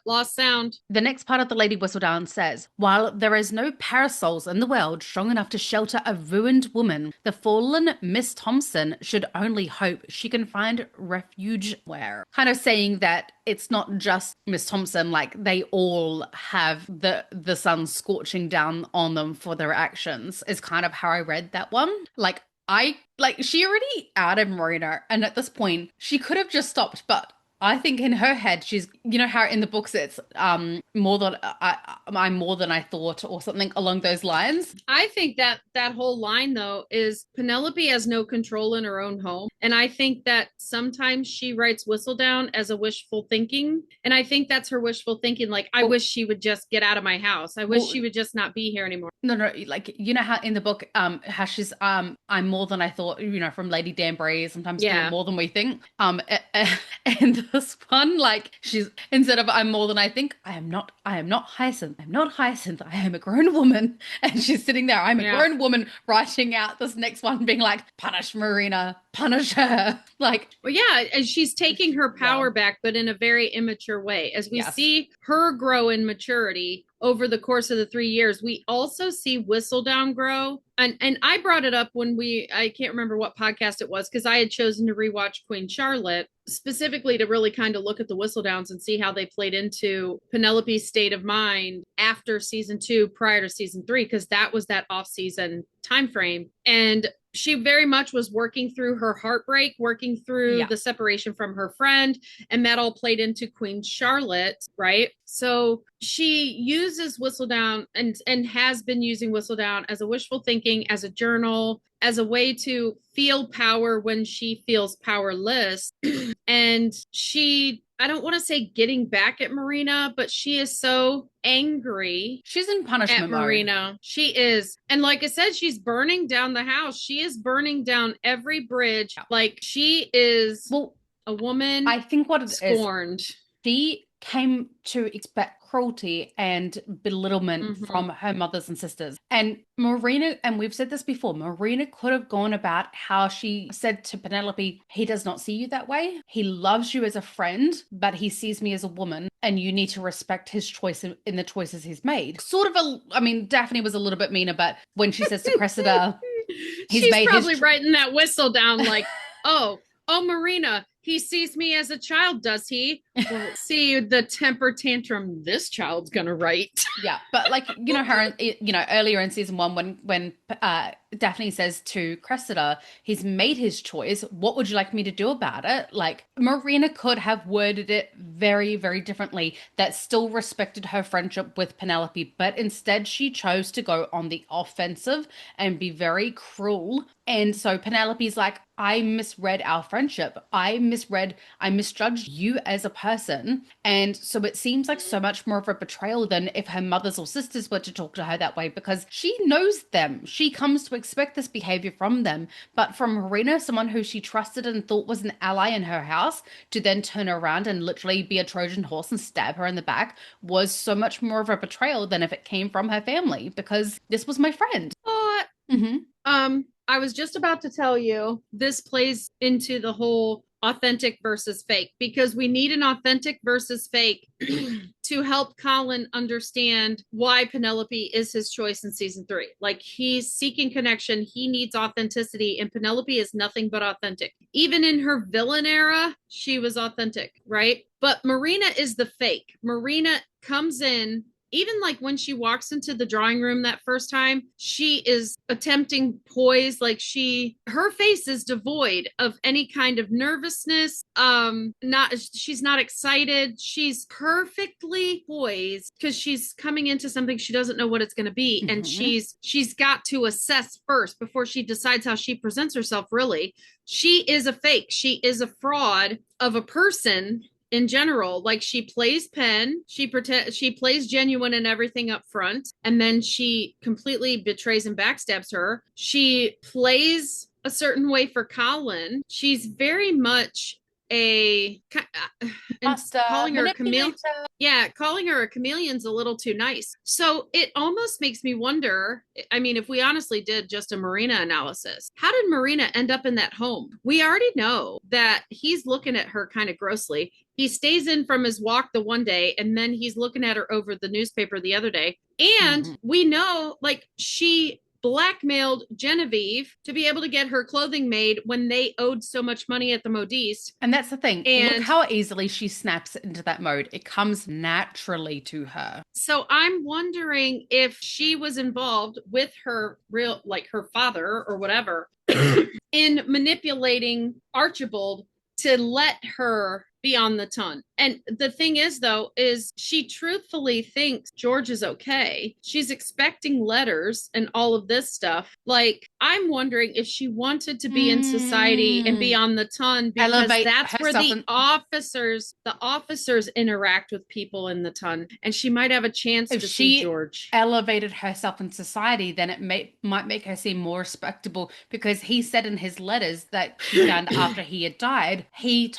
Lost sound. The next part of the Lady Whistledown says, while there is no parasols in the world strong enough to shelter a ruined woman, the fallen Miss Thompson should only hope she can find refuge where. Kind of saying that it's not just Miss Thompson, like they all have the sun scorching down on them for their actions is kind of how I read that one. She already outed Marina, and at this point she could have just stopped, but I think in her head, she's, you know how in the books it's more than I'm more than I thought, or something along those lines. I think that that whole line though is Penelope has no control in her own home. And I think that sometimes she writes Whistledown as a wishful thinking. And I think that's her wishful thinking. Like, I Well, wish she would just get out of my house. I wish well, she would just not be here anymore. no, no, like you know how in the book, how she's I'm more than I thought, you know, from Lady Danbury, sometimes we're Yeah. more than we think. And this one, like she's instead of I'm more than I think, I am not Hyacinth, I'm not Hyacinth, I am a grown woman. And she's sitting there, I'm a Yeah. grown woman, writing out this next one, being like, punish Marina, punish her. Like, Well, yeah, and she's taking her yeah, power back, but in a very immature way. As we yes. see her grow in maturity over the course of the 3 years, we also see Whistledown grow. And I brought it up when I can't remember what podcast it was, because I had chosen to rewatch Queen Charlotte specifically to really kind of look at the Whistledowns and see how they played into Penelope's state of mind after season 2, prior to season 3, because that was that off-season time frame. And she very much was working through her heartbreak, working through Yeah. the separation from her friend, and that all played into Queen Charlotte, right? So she uses Whistledown and has been using Whistledown as a wishful thinking, as a journal, as a way to feel power when she feels powerless. And she, I don't want to say getting back at Marina, but she is so angry She's in at punishment mode. Marina. She is. And like I said, she's burning down the house. She is burning down every bridge. Like, she is Well, a woman I think what it is, scorned. she came to expect cruelty and belittlement Mm-hmm. from her mothers and sisters. And Marina, and we've said this before, Marina could have gone about how she said to Penelope, he does not see you that way. He loves you as a friend, but he sees me as a woman, and you need to respect his choice in the choices he's made. Sort of I mean, Daphne was a little bit meaner, but when she says to Cressida, he's She's made his probably writing that whistle down like, oh, oh, Marina, he sees me as a child, does he? Well, see the temper tantrum this child's gonna write. Yeah, but like you know her, you know earlier in season 1 when Daphne says to Cressida, he's made his choice. What would you like me to do about it? Like Marina could have worded it very, very differently that still respected her friendship with Penelope, but instead she chose to go on the offensive and be very cruel. And so Penelope's like, I misread our friendship. I misjudged you as a person. And so it seems like so much more of a betrayal than if her mothers or sisters were to talk to her that way, because she knows them. She comes to expect this behavior from them. But from Marina, someone who she trusted and thought was an ally in her house, to then turn around and literally be a Trojan horse and stab her in the back was so much more of a betrayal than if it came from her family, because this was my friend. Oh, Hmm. I was just about to tell you this plays into the whole authentic versus fake, because we need an authentic versus fake to help Colin understand why Penelope is his choice in season 3. Like, he's seeking connection, he needs authenticity, and Penelope is nothing but authentic. Even in her villain era, she was authentic, right? But Marina is the fake. Marina comes in, even like when she walks into the drawing room that first time, she is attempting poise. Like, her face is devoid of any kind of nervousness. She's not excited. She's perfectly poised because she's coming into something she doesn't know what it's going to be. And Hmm. she's got to assess first before she decides how she presents herself. Really, she is a fake. She is a fraud of a person in general. Like, she plays pen, she plays genuine and everything up front, and then she completely betrays and backstabs her. She plays a certain way for Colin. She's very much a and Master calling her a chameleon. manipulator. Yeah, calling her a chameleon's a little too nice. So it almost makes me wonder, I mean, if we honestly did just a Marina analysis, how did Marina end up in that home? We already know that he's looking at her kind of grossly. He stays in from his walk the one day, and then he's looking at her over the newspaper the other day. And Hmm. we know, like, she blackmailed Genevieve to be able to get her clothing made when they owed so much money at the Modiste. And that's the thing. Look And how easily she snaps into that mode. It comes naturally to her. so I'm wondering if she was involved with her real, like her father or whatever, in manipulating Archibald to let her beyond the ton. And the thing is, though, is she truthfully thinks George is okay. She's expecting letters and all of this stuff. Like, I'm wondering if she wanted to be in society and be on the ton, because Elevate that's where herself the officers interact with people in the ton, and she might have a chance if to see she George. elevated herself in society, then it might make her seem more respectable, because he said in his letters that he found after he had died, he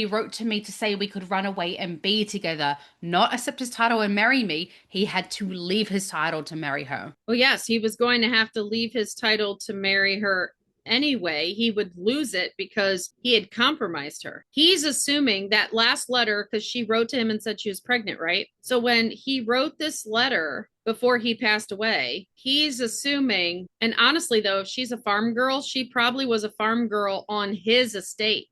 wrote to me to say we could run away and be together, not accept his title and marry me. He had to leave his title to marry her. Well, yes, he was going to have to leave his title to marry her anyway. He would lose it because he had compromised her. He's assuming that last letter, because she wrote to him and said she was pregnant, right? So when he wrote this letter before he passed away, he's assuming, and honestly, though, if she's a farm girl, she probably was a farm girl on his estate.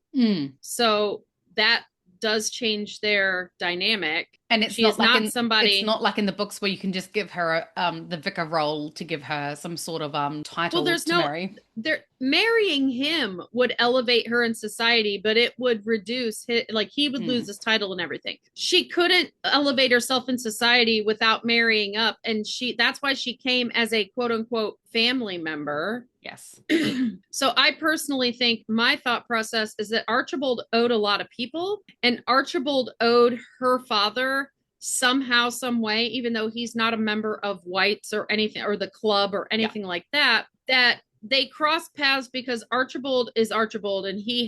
So that does change their dynamic. And it's she not is like not somebody. It's not like in the books where you can just give her the vicar role to give her some sort of title to marry. Marrying him would elevate her in society, but it would reduce he would lose his title and everything. She couldn't elevate herself in society without marrying up, and that's why she came as a quote unquote family member. Yes. So I personally think my thought process is that Archibald owed a lot of people, and Archibald owed her father somehow, some way, even though he's not a member of White's or anything, or the club or anything like that, that they cross paths because Archibald is Archibald, and he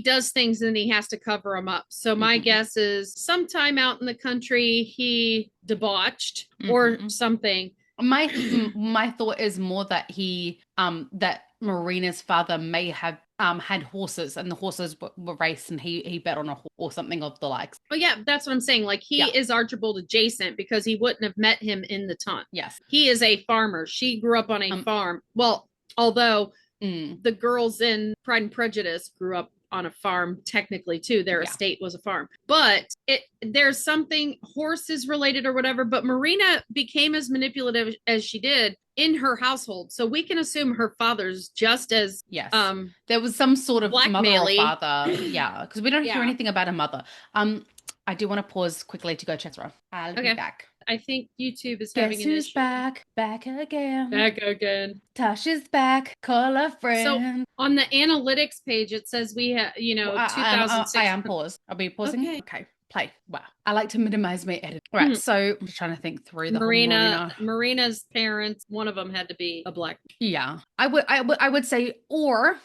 does things and he has to cover them up. So my guess is sometime out in the country, he debauched or something. My thought is more that that Marina's father may have had horses, and the horses were raced, and he bet on a horse or something of the likes. Oh yeah, that's what I'm saying. Like, he is Archibald adjacent, because he wouldn't have met him in the ton. Yes. He is a farmer. She grew up on a farm. Well, although the girls in Pride and Prejudice grew up on a farm technically too. Their estate was a farm. But there's something horses related or whatever, but Marina became as manipulative as she did in her household. So we can assume her father's just as there was some sort of mother or father. Yeah, because we don't hear anything about a mother. I do want to pause quickly to go Chethra. I'll be back. I think YouTube is Guess having an who's issue. back again. Tasha's back. Call a friend. So on the analytics page, it says we have, 2006. I am paused. I'll be pausing. Okay. Play. Wow. I like to minimize my edit. All right. So I'm just trying to think through the Marina's parents, one of them had to be a black. Yeah. I would say or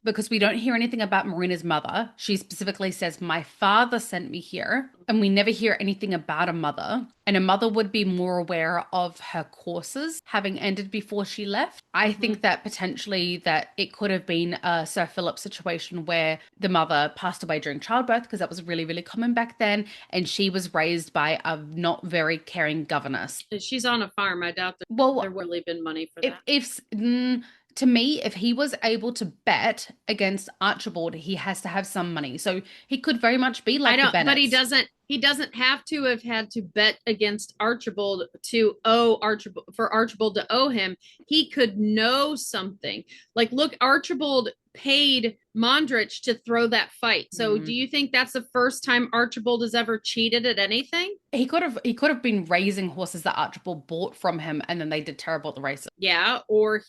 because we don't hear anything about Marina's mother. She specifically says, my father sent me here, and we never hear anything about a mother. And a mother would be more aware of her courses having ended before she left. I think that potentially that it could have been a Sir Philip situation where the mother passed away during childbirth, because that was really, really common back then. And she was raised by a not very caring governess. She's on a farm. I doubt there would really been money for that. To me, if he was able to bet against Archibald, he has to have some money. So he could very much be like the Bennets. But he doesn't have to have had to bet against Archibald to owe Archibald, for Archibald to owe him. He could know something. Like, look, Archibald paid Mondrich to throw that fight. So do you think that's the first time Archibald has ever cheated at anything? He could have been raising horses that Archibald bought from him, and then they did terrible at the races. Yeah, or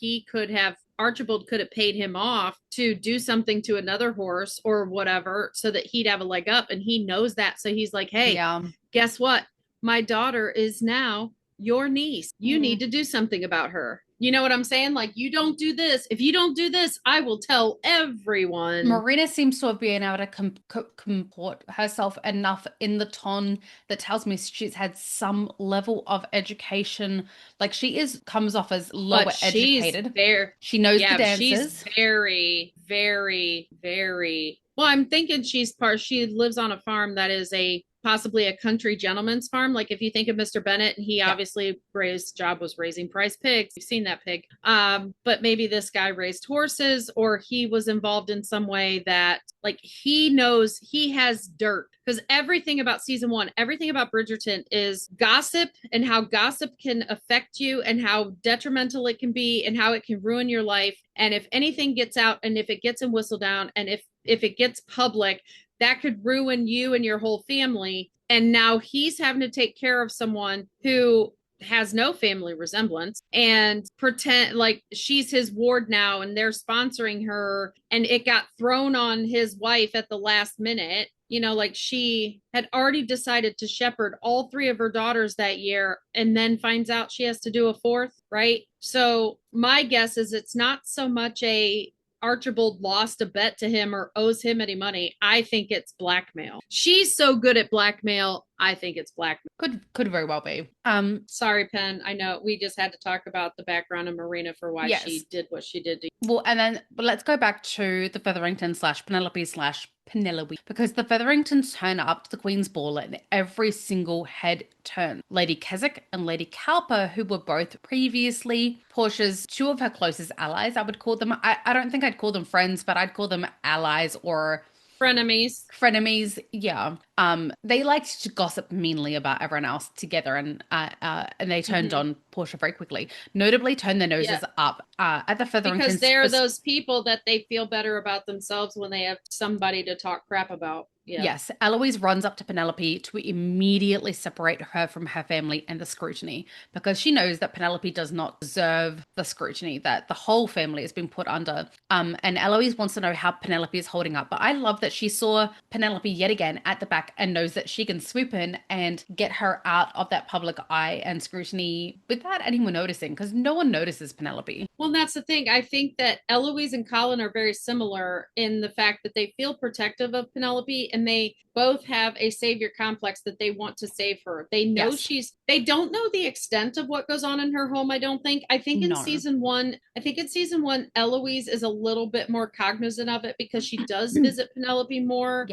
Archibald could have paid him off to do something to another horse or whatever, so that he'd have a leg up, and he knows that. So he's like, hey, guess what? My daughter is now your niece. You need to do something about her. You know what I'm saying? Like, you don't do this. If you don't do this, I will tell everyone. Marina seems to have been able to comport herself enough in the ton that tells me she's had some level of education. Like, comes off as lower educated. She knows the dances. She's very, very, very. Well, I'm thinking she lives on a farm that is possibly a country gentleman's farm. Like, if you think of Mr. Bennet, and he obviously his job was raising prize pigs. You've seen that pig. But maybe this guy raised horses, or he was involved in some way that, like, he knows he has dirt. Because everything about season 1, everything about Bridgerton is gossip, and how gossip can affect you, and how detrimental it can be, and how it can ruin your life. And if anything gets out, and if it gets in Whistledown, and if it gets public, that could ruin you and your whole family. And now he's having to take care of someone who has no family resemblance and pretend like she's his ward now and they're sponsoring her, and it got thrown on his wife at the last minute. You know, like she had already decided to shepherd all three of her daughters that year and then finds out she has to do a fourth, right? So my guess is it's not so much a Archibald lost a bet to him or owes him any money. I think it's blackmail. She's so good at blackmail. I think it's blackmail. Could very well be. Sorry, Pen. I know we just had to talk about the background of Marina for why yes. she did what she did. Well, and then but let's go back to the Featherington / Penelope / Penelope, because the Featheringtons turn up to the Queen's Ball and every single head turn. Lady Keswick and Lady Cowper, who were both previously Portia's two of her closest allies, I would call them. I don't think I'd call them friends, but I'd call them allies or frenemies. Yeah. They liked to gossip meanly about everyone else together, and they turned on Portia very quickly. Notably, turned their noses up at the Featheringtons because they're those people that they feel better about themselves when they have somebody to talk crap about. Yeah. Yes, Eloise runs up to Penelope to immediately separate her from her family and the scrutiny, because she knows that Penelope does not deserve the scrutiny that the whole family has been put under. And Eloise wants to know how Penelope is holding up. But I love that she saw Penelope yet again at the back and knows that she can swoop in and get her out of that public eye and scrutiny without anyone noticing, because no one notices Penelope. Well, that's the thing. I think that Eloise and Colin are very similar in the fact that they feel protective of Penelope, and they both have a savior complex that they want to save her. They know they don't know the extent of what goes on in her home, I don't think. I think in season one, Eloise is a little bit more cognizant of it because she does visit Penelope more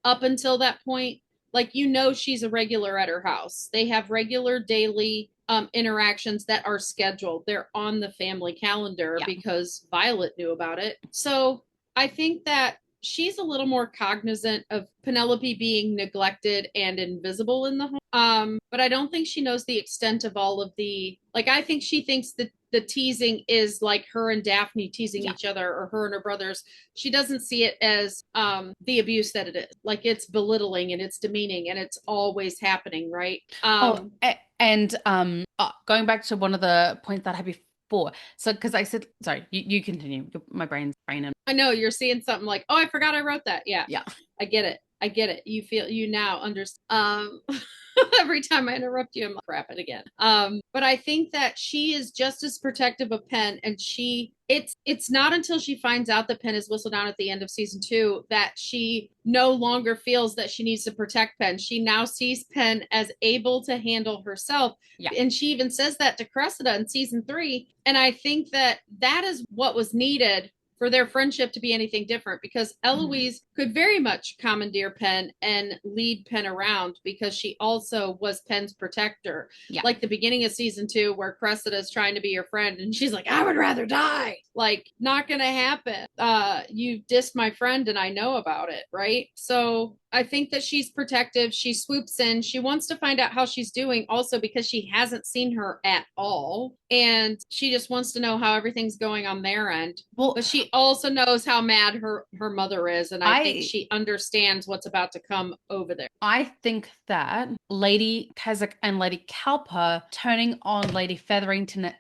up until that point. Like, you know, she's a regular at her house. They have regular daily interactions that are scheduled. They're on the family calendar because Violet knew about it. So I think that she's a little more cognizant of Penelope being neglected and invisible in the home. But I don't think she knows the extent of all of the, like, I think she thinks that the teasing is like her and Daphne teasing each other, or her and her brothers. She doesn't see it as the abuse that it is. Like, it's belittling and it's demeaning and it's always happening, right? Going back to one of the points that I had before. So, because I said, sorry, you continue. My brain's braining. I know you're seeing something like, oh, I forgot I wrote that. Yeah. I get it. You now understand. Every time I interrupt you, I'm like, crap it again. But I think that she is just as protective of Pen, and it's not until she finds out that Pen is Whistledown at the end of season 2 that she no longer feels that she needs to protect Pen. She now sees Pen as able to handle herself. And she even says that to Cressida in season 3. And I think that is what was needed for their friendship to be anything different, because Eloise could very much commandeer Pen and lead Pen around, because she also was Pen's protector. Like the beginning of season 2 where Cressida is trying to be your friend and she's like, I would rather die. Like, not gonna happen. You dissed my friend and I know about it, right? So I think that she's protective. She swoops in. She wants to find out how she's doing also, because she hasn't seen her at all. And she just wants to know how everything's going on their end. Well, but she also knows how mad her mother is. And I think she understands what's about to come over there. I think that Lady Keswick and Lady Cowper turning on Lady Featherington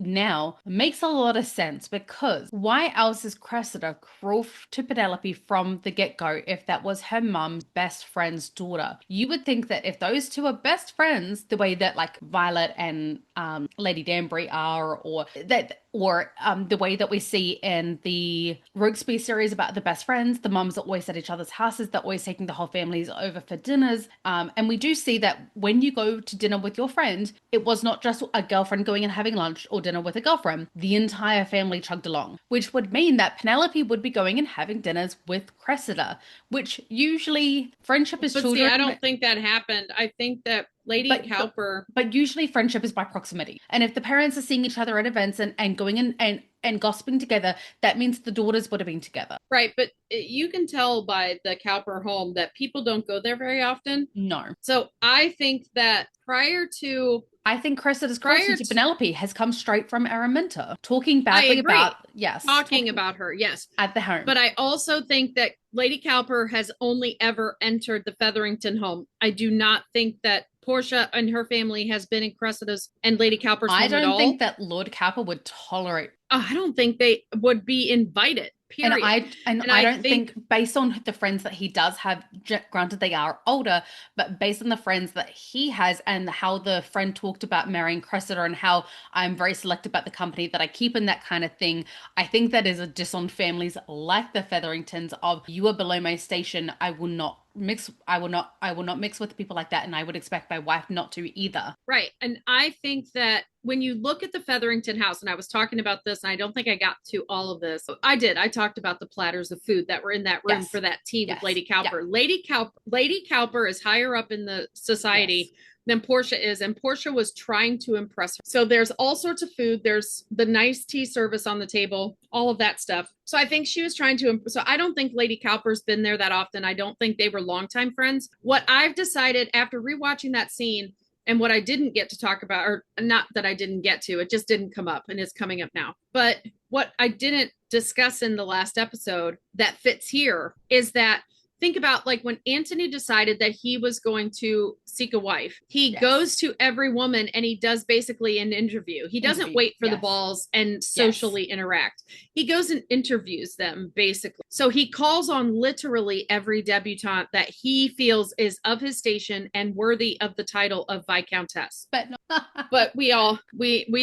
now makes a lot of sense, because why else is Cressida cruel to Penelope from the get-go if that was her mum's best friend's daughter? You would think that if those two are best friends, the way that like Violet and Lady Danbury are, or the way that we see in the Rokesby series about the best friends, the mums are always at each other's houses, they're always taking the whole families over for dinners. And we do see that when you go to dinner with your friend, it was not just a girlfriend going and having lunch or dinner with a girlfriend. The entire family chugged along, which would mean that Penelope would be going and having dinners with Cressida, which usually friendship is children. See, I don't think that happened. I think that Lady Cowper. But usually friendship is by proximity. And if the parents are seeing each other at events and going in and and gossiping together, that means the daughters would have been together. Right, but you can tell by the Cowper home that people don't go there very often. No. So I think that I think Cressida's prior cruelty to to Penelope has come straight from Araminta, talking badly about, yes, talking about her, yes, at the home. but I also think that Lady Cowper has only ever entered the Featherington home. I do not think that Portia and her family has been in Cressida's and Lady Cowper's home at all. I don't think that Lord Cowper would tolerate. I don't think they would be invited. Period. And I don't think based on the friends that he does have, granted they are older, but based on the friends that he has and how the friend talked about marrying Cressida and how I'm very selective about the company that I keep and that kind of thing, I think that is a diss on families like the Featheringtons of, you are below my station, I will not mix with people like that, and I would expect my wife not to either. Right. And I think that when you look at the Featherington house, and I was talking about this, and I don't think I got to all of this. I talked about the platters of food that were in that room for that tea with Lady Cowper. Yeah. Lady Cowper is higher up in the society than Portia is, and Portia was trying to impress her. So there's all sorts of food. There's the nice tea service on the table, all of that stuff. So I think she was trying to, so I don't think Lady Cowper's been there that often. I don't think they were longtime friends. What I've decided after rewatching that scene, and what I didn't get to talk about, or not that I didn't get to, it just didn't come up and it's coming up now. But what I didn't discuss in the last episode that fits here is that, think about like when Antony decided that he was going to seek a wife, he goes to every woman and he does basically an interview. He doesn't wait for the balls and socially interact. He goes and interviews them basically. So he calls on literally every debutante that he feels is of his station and worthy of the title of Viscountess. But we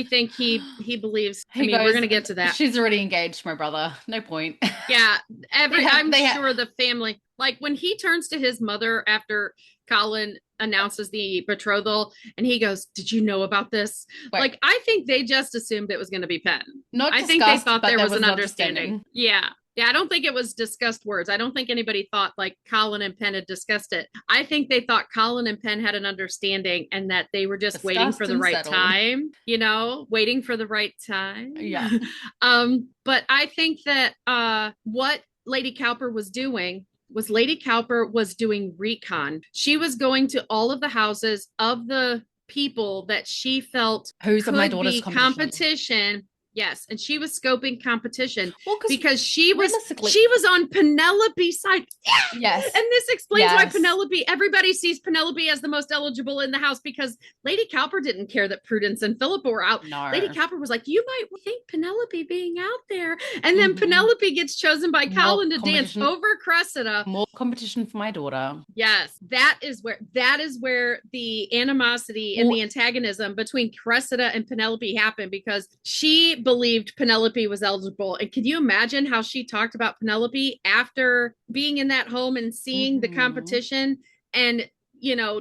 think he believes. We're going to get to that. She's already engaged, my brother. No point. Yeah. I'm sure the family, like when he turns to his mother after Colin announces the betrothal and he goes, "Did you know about this?" Wait. Like, I think they just assumed it was going to be Penn. I think they thought there was an understanding. Yeah. Yeah, I don't think it was discussed words. I don't think anybody thought like Colin and Penn had discussed it. I think they thought Colin and Penn had an understanding and that they were just waiting for the right time, waiting for the right time. Yeah. But I think that what Lady Cowper was doing recon. She was going to all of the houses of the people that she felt who's could my daughter's be competition. Yes, and she was scoping competition because she was on Penelope's side. Yes. And this explains why everybody sees Penelope as the most eligible in the house, because Lady Cowper didn't care that Prudence and Philippa were out. No. Lady Cowper was like, you might think Penelope being out there. And then Penelope gets chosen by Colin to dance over Cressida. More competition for my daughter. Yes, that is where the animosity and the antagonism between Cressida and Penelope happened, because she believed Penelope was eligible. And can you imagine how she talked about Penelope after being in that home and seeing the competition and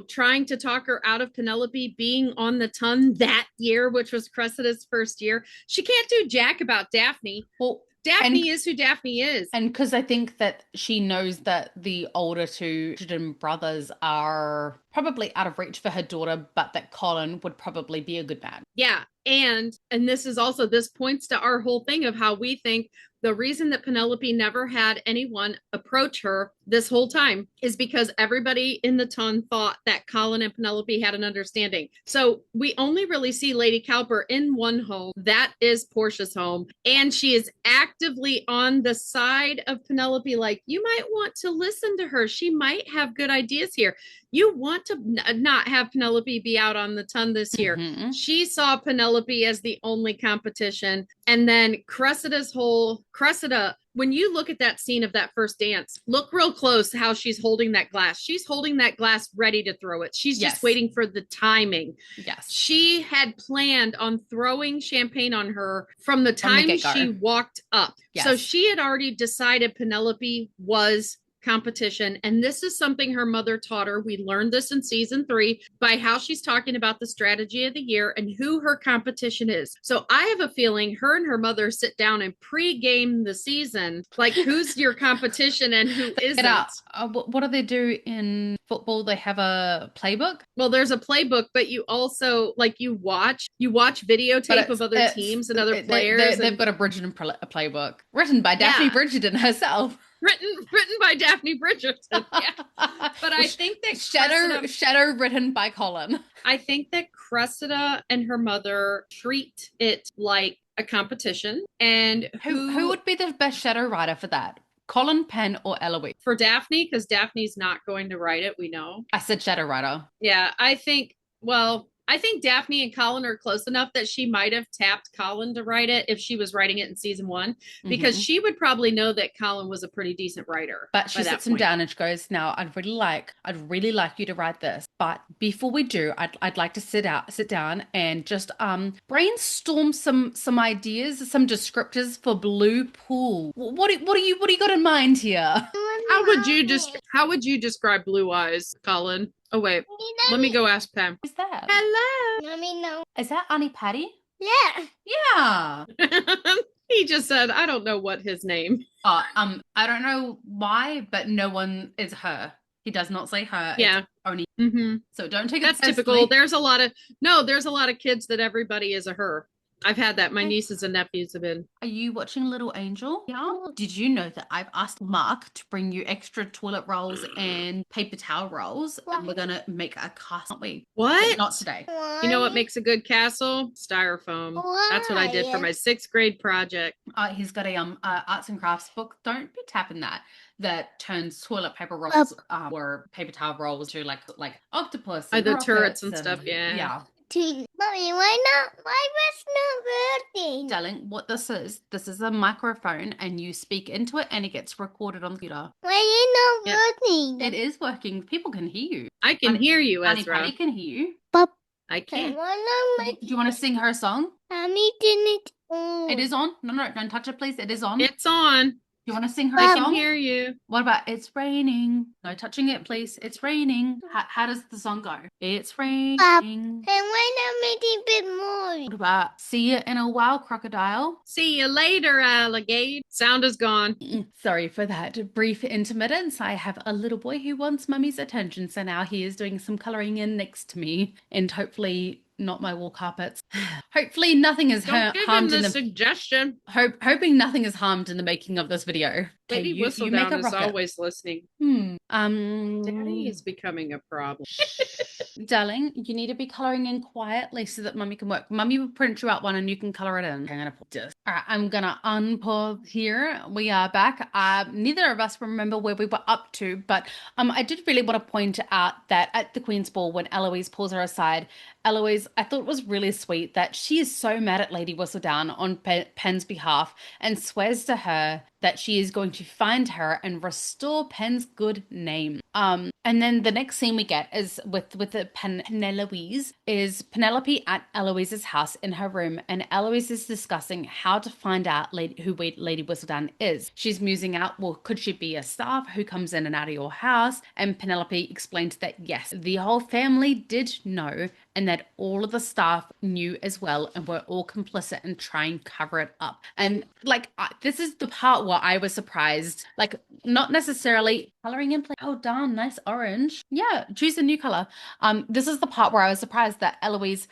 trying to talk her out of Penelope being on the ton that year, which was Cressida's first year? She can't do jack about Daphne. Well, Daphne is who Daphne is. And because I think that she knows that the older two Bridgerton brothers are probably out of reach for her daughter, but that Colin would probably be a good man. Yeah. And this points to our whole thing of how we think the reason that Penelope never had anyone approach her this whole time is because everybody in the ton thought that Colin and Penelope had an understanding. So we only really see Lady Cowper in one home. That is Portia's home. And she is actively on the side of Penelope. Like, you might want to listen to her. She might have good ideas here. You want to not have Penelope be out on the ton this year. Mm-hmm. She saw Penelope as the only competition. And then Cressida, when you look at that scene of that first dance, look real close how she's holding that glass. She's holding that glass ready to throw it. She's just waiting for the timing. Yes. She had planned on throwing champagne on her from the time she walked up. Yes. So she had already decided Penelope was competition. And this is something her mother taught her. We learned this in season 3 by how she's talking about the strategy of the year and who her competition is. So I have a feeling her and her mother sit down and pre-game the season, like who's your competition and who isn't. What do they do in football? They have a playbook. Well, there's a playbook, but you also like you watch videotape of other teams and other players. They've got a Bridgerton playbook written by Daphne Bridgerton herself. Written by Daphne Bridgerton. Yeah. But I think that Shadow written by Colin. I think that Cressida and her mother treat it like a competition. And who would be the best shadow writer for that? Colin, Pen, or Eloise? For Daphne, because Daphne's not going to write it, we know. I said shadow writer. Yeah, I think Daphne and Colin are close enough that she might have tapped Colin to write it if she was writing it in season 1, because she would probably know that Colin was a pretty decent writer. But she sits him down and she goes, "Now, I'd really like you to write this. But before we do, I'd like to sit down and just brainstorm some ideas, some descriptors for Blue Pool. What do you got in mind here?" How would you describe Blue Eyes, Colin? Oh wait, let me go ask Pam. Who's that? Hello. Mommy, no. Is that Auntie Patty? Yeah. Yeah. He just said, I don't know what his name. I don't know why, but no one is her. He does not say her. Yeah. It's only. So don't take it. That's typical. There's a lot of kids that everybody is a her. I've had that. My nieces and nephews have been. Are you watching Little Angel? Yeah. Did you know that I've asked Mark to bring you extra toilet rolls and paper towel rolls, and we're gonna make a castle, aren't we? What? But not today. You know what makes a good castle? Styrofoam. Why? That's what I did for my 6th grade project. He's got a arts and crafts book. Don't be tapping that. That turns toilet paper rolls or paper towel rolls to like octopus. The turrets and stuff. Yeah. Yeah. Mommy, why not? Why was not working? Darling, what this is a microphone, and you speak into it and it gets recorded on the computer. Why is it not working? It is working. People can hear you. I can hear you, Ezra. Patty can hear you. Pop. I can't. Do you want to sing her a song? Mommy didn't. It is on. No, don't touch it, please. It is on. It's on. You want to sing her I song? can hear you. What about "It's Raining"? No touching it, please. It's raining. How does the song go? It's raining. And why not make it a bit more? What about "See You in a While, Crocodile"? See you later, alligator. Sound is gone. Sorry for that brief intermittence. I have a little boy who wants mummy's attention, so now he is doing some colouring in next to me, and hopefully not my wall carpets. Hopefully nothing is harmed in the suggestion. Hoping nothing is harmed in the making of this video. Lady Whistledown is always listening. Daddy is becoming a problem. Darling, you need to be colouring in quietly so that mummy can work. Mummy will print you out one and you can colour it in. Okay, I'm gonna put this. All right, I'm gonna unpause here. We are back. Neither of us remember where we were up to, but I did really want to point out that at the Queen's Ball, when Eloise pulls her aside, Eloise, I thought it was really sweet that she is so mad at Lady Whistledown on Pen's behalf and swears to her that she is going to find her and restore Pen's good name. And then the next scene we get is with the Penelope is Penelope at Eloise's house in her room, and Eloise is discussing how to find out who Lady Whistledown is. She's musing out, well, could she be a staff who comes in and out of your house? And Penelope explains that yes, the whole family did know, and that all of the staff knew as well, and were all complicit in trying to cover it up. And this is the part where I was surprised, not necessarily coloring in place. Oh darn, nice orange. Yeah, choose a new color. This is the part where I was surprised that Eloise,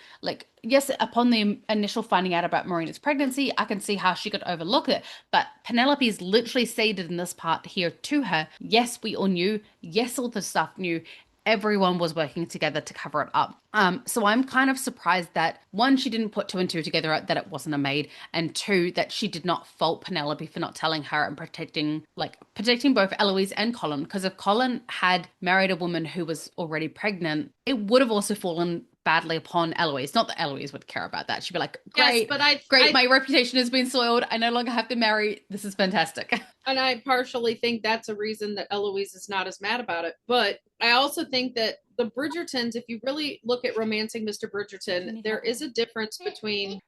yes, upon the initial finding out about Marina's pregnancy, I can see how she could overlook it. But Penelope's literally stated in this part here to her, yes, we all knew. Yes, all the staff knew. Everyone was working together to cover it up. So I'm kind of surprised that, one, she didn't put 2 and 2 together, that it wasn't a maid, and 2, that she did not fault Penelope for not telling her and protecting both Eloise and Colin. Because if Colin had married a woman who was already pregnant, it would have also fallen badly upon Eloise. Not that Eloise would care about that. She'd be like, great, yes, but my reputation has been soiled. I no longer have to marry. This is fantastic. And I partially think that's a reason that Eloise is not as mad about it. But I also think that the Bridgertons, if you really look at Romancing Mr. Bridgerton, there is a difference between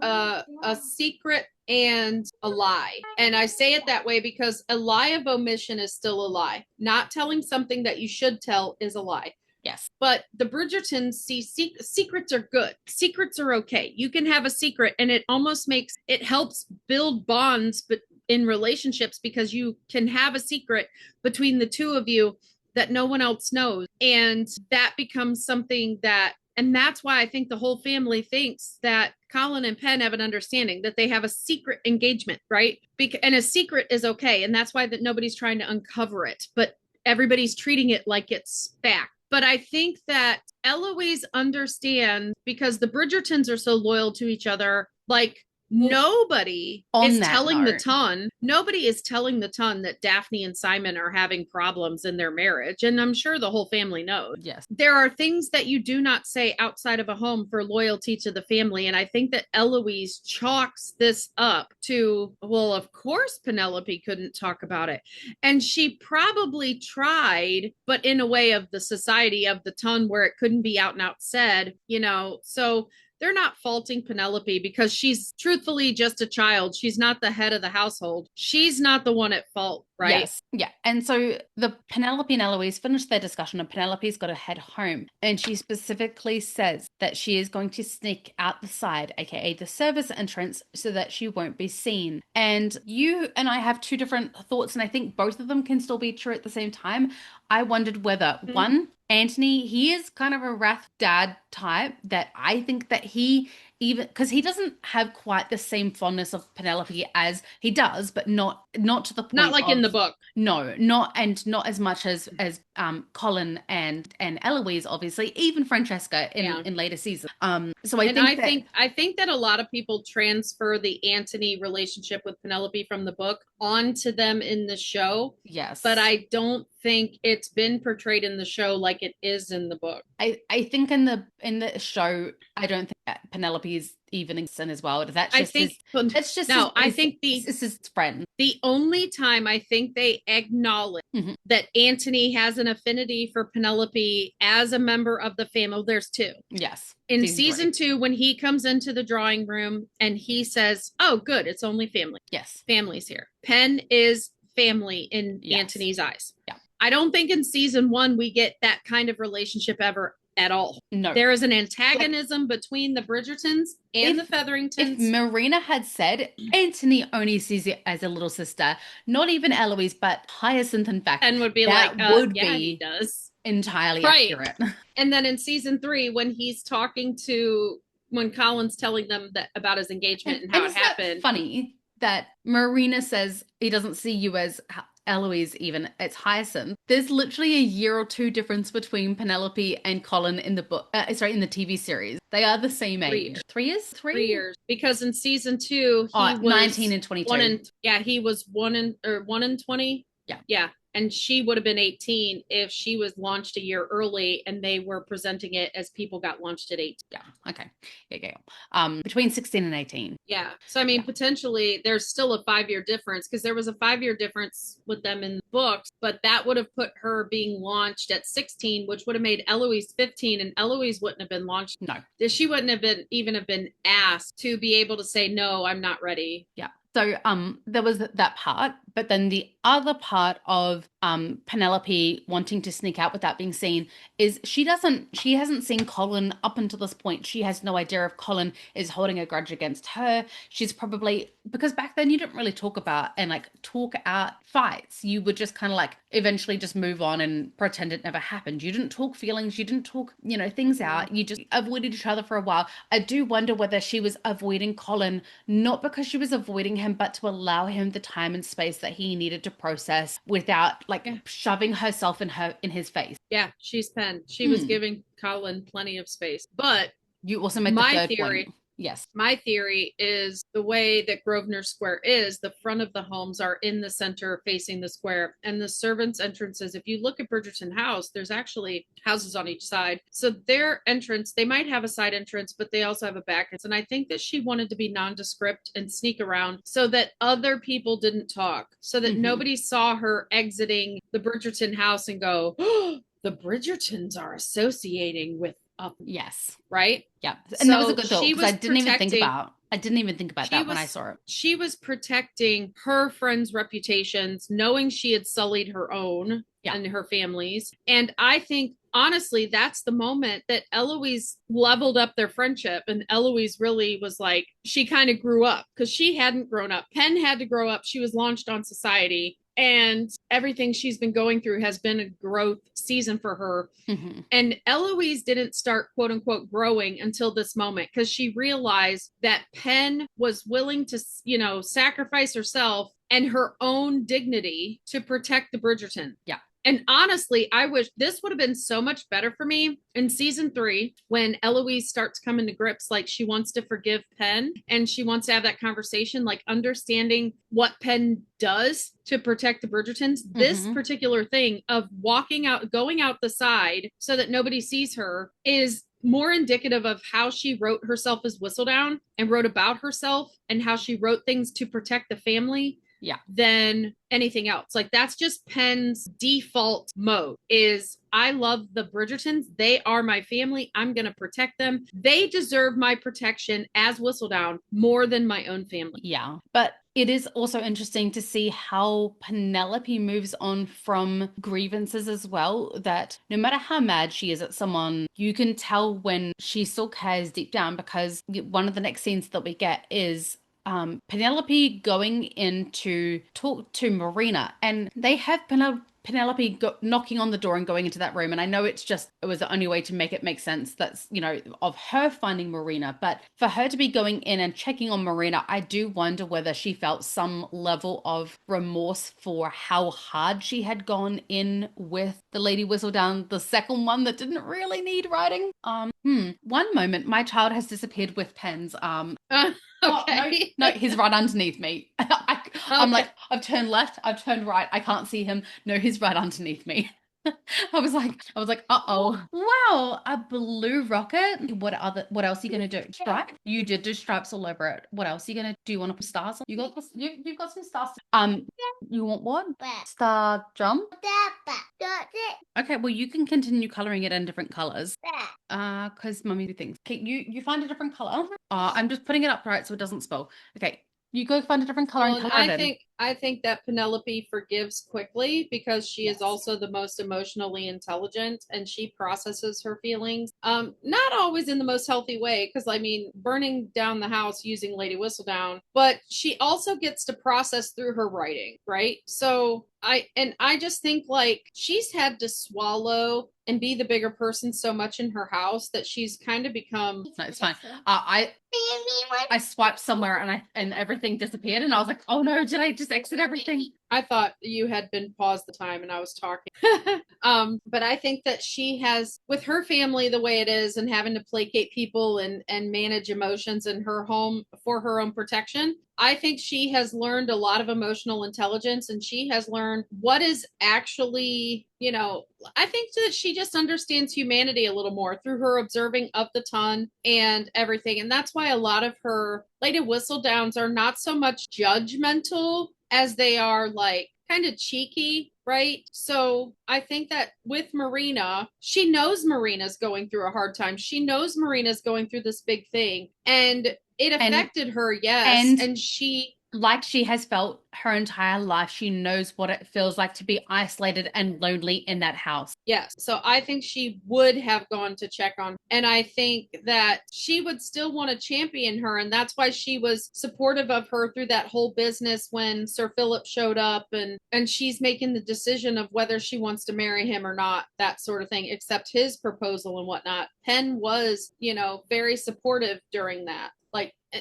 a secret and a lie. And I say it that way because a lie of omission is still a lie. Not telling something that you should tell is a lie. Yes. But the Bridgertons see secrets are good. Secrets are okay. You can have a secret and it almost helps build bonds but in relationships because you can have a secret between the two of you that no one else knows. And that becomes something and that's why I think the whole family thinks that Colin and Penn have an understanding that they have a secret engagement, right? And a secret is okay. And that's why that nobody's trying to uncover it, but everybody's treating it like it's fact. But I think that Eloise understands because the Bridgertons are so loyal to each other. Like nobody is telling the ton that Daphne and Simon are having problems in their marriage. And I'm sure the whole family knows. Yes. There are things that you do not say outside of a home for loyalty to the family. And I think that Eloise chalks this up to, well, of course Penelope couldn't talk about it. And she probably tried, but in a way of the society of the ton where it couldn't be out and out said, so they're not faulting Penelope because she's truthfully just a child. She's not the head of the household. She's not the one at fault, right? Yes. Yeah. And so the Penelope and Eloise finish their discussion and Penelope's got to head home. And she specifically says that she is going to sneak out the side, aka the service entrance, so that she won't be seen. And you and I have two different thoughts, and I think both of them can still be true at the same time. I wondered whether one, Anthony, he is kind of a wrath dad type that I think that he because he doesn't have quite the same fondness of Penelope as he does, but not to the point. Not like in the book. No, not as much as Colin and Eloise, obviously, even Francesca in later seasons. So I think that a lot of people transfer the Antony relationship with Penelope from the book onto them in the show. Yes, but I don't think it's been portrayed in the show like it is in the book. I think in the show, I don't think that Penelope is even in as well. That's just his friend. The only time I think they acknowledge that Antony has an affinity for Penelope as a member of the family, there's two. Yes. In season 2, when he comes into the drawing room and he says, "Oh, good, it's only family." Yes. Family's here. Penn is family in Antony's eyes. Yeah. I don't think in season 1 we get that kind of relationship ever at all. No. There is an antagonism between the Bridgertons and the Featheringtons. If Marina had said Antony only sees it as a little sister, not even Eloise, but Hyacinth, in fact, and would be he does. Entirely accurate. And then in season 3, when Colin's telling them that about his engagement and how it happened. Funny that Marina says he doesn't see you as Eloise, even it's Hyacinth. There's literally a year or two difference between Penelope and Colin in the book. In the TV series, they are the same age. 3 years. 3 years. Because in season 2, he was 19 and 22. He was 1 and 20. Yeah. Yeah. And she would have been 18 if she was launched a year early and they were presenting it as people got launched at 18. Yeah. Okay. Yeah. Between 16 and 18. Yeah. So, I mean, potentially there's still a 5-year difference because there was a 5-year difference with them in the books, but that would have put her being launched at 16, which would have made Eloise 15, and Eloise wouldn't have been launched. No. She wouldn't have been asked to be able to say, no, I'm not ready. Yeah. So there was that part, but then the other part of Penelope wanting to sneak out without being seen is she hasn't seen Colin up until this point. She has no idea if Colin is holding a grudge against her. She's probably, because back then you didn't really talk about and talk out fights. You would just kind of eventually just move on and pretend it never happened. You didn't talk feelings. You didn't talk, things out. You just avoided each other for a while. I do wonder whether she was avoiding Colin, not because she was avoiding him, but to allow him the time and space that he needed to process without shoving herself in his face. Yeah, she's Penn. She was giving Colin plenty of space. But you also made the third point. Yes. My theory is the way that Grosvenor Square is, the front of the homes are in the center facing the square, and the servants' entrances, if you look at Bridgerton House, there's actually houses on each side. So their entrance, they might have a side entrance, but they also have a back entrance. And I think that she wanted to be nondescript and sneak around so that other people didn't talk, so that nobody saw her exiting the Bridgerton house and go, oh, the Bridgertons are associating with up. Yes. Right? Yeah. And that was a good thought she because was I didn't even think about that when I saw it. She was protecting her friends' reputations, knowing she had sullied her own and her family's. And I think, honestly, that's the moment that Eloise leveled up their friendship. And Eloise really was like, she kind of grew up because she hadn't grown up. Pen had to grow up. She was launched on society. And everything she's been going through has been a growth season for her. And Eloise didn't start, quote unquote, growing until this moment because she realized that Pen was willing to, sacrifice herself and her own dignity to protect the Bridgerton. Yeah. And honestly, I wish this would have been so much better for me in season 3 when Eloise starts coming to grips, like she wants to forgive Pen and she wants to have that conversation, like understanding what Pen does to protect the Bridgertons. This particular thing of going out the side so that nobody sees her is more indicative of how she wrote herself as Whistledown and wrote about herself and how she wrote things to protect the family than anything else. Like that's just Pen's default mode is I love the Bridgertons. They are my family. I'm going to protect them. They deserve my protection as Whistledown more than my own family. Yeah. But it is also interesting to see how Penelope moves on from grievances as well, that no matter how mad she is at someone, you can tell when she still cares deep down, because one of the next scenes that we get is Penelope going in to talk to Marina, and they have Penelope knocking on the door and going into that room. And I know it was the only way to make it make sense that's, of her finding Marina. But for her to be going in and checking on Marina, I do wonder whether she felt some level of remorse for how hard she had gone in with the Lady Whistledown, the second one that didn't really need writing. One moment, my child has disappeared with pens. Okay. No, he's right underneath me. I'm like, I've turned left, I've turned right. I can't see him. No, he's right underneath me. I was like, uh-oh. Wow, a blue rocket. What else are you gonna do? Stripe? You did do stripes all over it. What else are you gonna do? You want to put stars on? You've got some stars. You want what? Star jump? Okay, well you can continue coloring it in different colors. Because mummy do things. Okay, you find a different color. I'm just putting it up right so it doesn't spill. Okay. You go find a different color and color it in. I think that Penelope forgives quickly because she is also the most emotionally intelligent and she processes her feelings. Not always in the most healthy way, because burning down the house using Lady Whistledown, but she also gets to process through her writing, right? So I just think like she's had to swallow and be the bigger person so much in her house that she's kind of become. No, it's fine. I swiped somewhere and everything disappeared, and I was like, oh no, did I just exit everything? I thought you had been paused the time and I was talking. But I think that she has, with her family the way it is and having to placate people and manage emotions in her home for her own protection, I think she has learned a lot of emotional intelligence, and she has learned what is actually, I think that she just understands humanity a little more through her observing of the ton and everything. And that's why a lot of her Lady Whistledowns are not so much judgmental as they are like kind of cheeky, right? So I think that with Marina, she knows Marina's going through a hard time. She knows Marina's going through this big thing, and it affected her, yes. And she, like she has felt her entire life, she knows what it feels like to be isolated and lonely in that house. Yes. So I think she would have gone to check on, and I think that she would still want to champion her. And that's why she was supportive of her through that whole business when Sir Philip showed up, and she's making the decision of whether she wants to marry him or not, that sort of thing, accept his proposal and whatnot. Pen was, very supportive during that.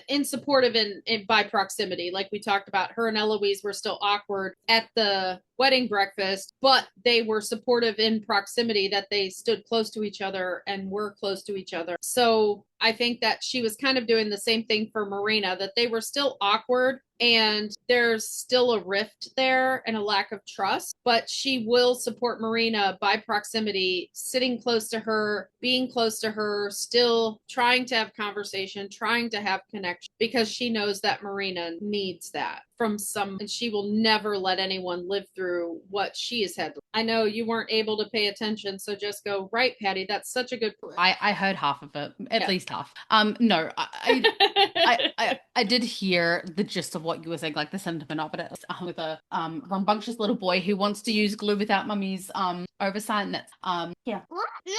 in supportive in by proximity. Like we talked about, her and Eloise were still awkward at the wedding breakfast, but they were supportive in proximity, that they stood close to each other and were close to each other. So I think that she was kind of doing the same thing for Marina, that they were still awkward and there's still a rift there and a lack of trust, but she will support Marina by proximity, sitting close to her, being close to her, still trying to have conversation, trying to have connection, because she knows that Marina needs that from some, and she will never let anyone live through what she has had. I know you weren't able to pay attention, so just go, right, Patty, that's such a good point. I heard half of it, at least half. No, I did hear the gist of what you were saying, like the sentiment of it, with a rambunctious little boy who wants to use glue without mummy's oversight, and that's yeah. What? No.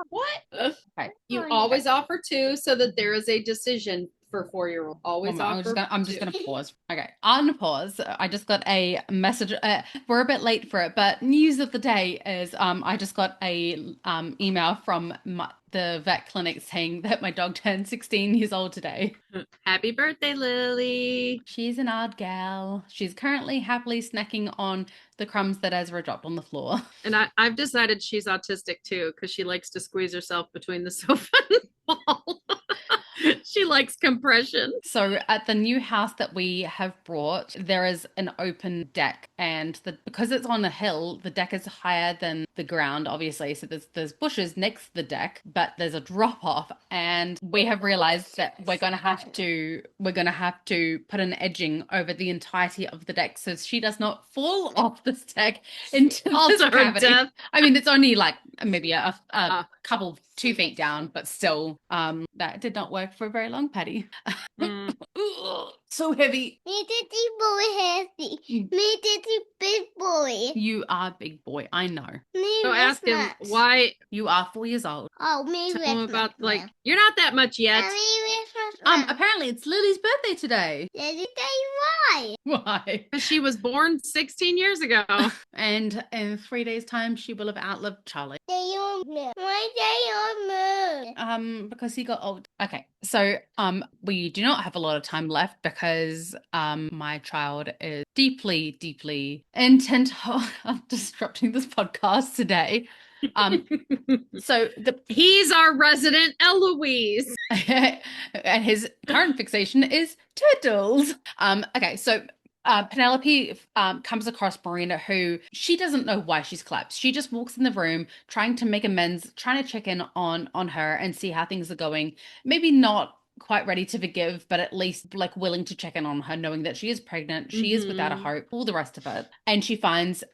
What? Okay. You always offer two so that there is a decision for 4-year-old. Always offer. I'm just gonna pause. Okay, on pause. I just got a message. We're a bit late for it, but news of the day is I just got a email from the vet clinic saying that my dog turned 16 years old today. Happy birthday, Lily. She's an odd gal. She's currently happily snacking on the crumbs that Ezra dropped on the floor. And I've decided she's autistic too, because she likes to squeeze herself between the sofa and the wall. She likes compression. So at the new house that we have brought, there is an open deck, and because it's on a hill, the deck is higher than the ground, obviously. So there's bushes next to the deck, but there's a drop off, and we have realized that we're gonna have to put an edging over the entirety of the deck so she does not fall off this deck into this cavity. Death. I mean, it's only like maybe a couple 2 feet down, but still, that did not work for very long, Patty. So heavy. Me titty boy heavy. Me titty big boy. You are big boy, I know. Me so ask him why. You are 4 years old. Oh, me Tell him about you're not that much yet. Apparently it's Lily's birthday today. Lily, why? Why? Because she was born 16 years ago. And in 3 days' time, she will have outlived Charlie. Why they on moon? Because he got old. Okay, so we do not have a lot of time left because my child is deeply, deeply intent on disrupting this podcast today. So he's our resident Eloise. And his current fixation is turtles. Okay, so Penelope comes across Marina, who she doesn't know why she's collapsed. She just walks in the room trying to make amends, trying to check in on her and see how things are going. Maybe not quite ready to forgive, but at least like willing to check in on her, knowing that she is pregnant, she is without a hope, all the rest of it. And she finds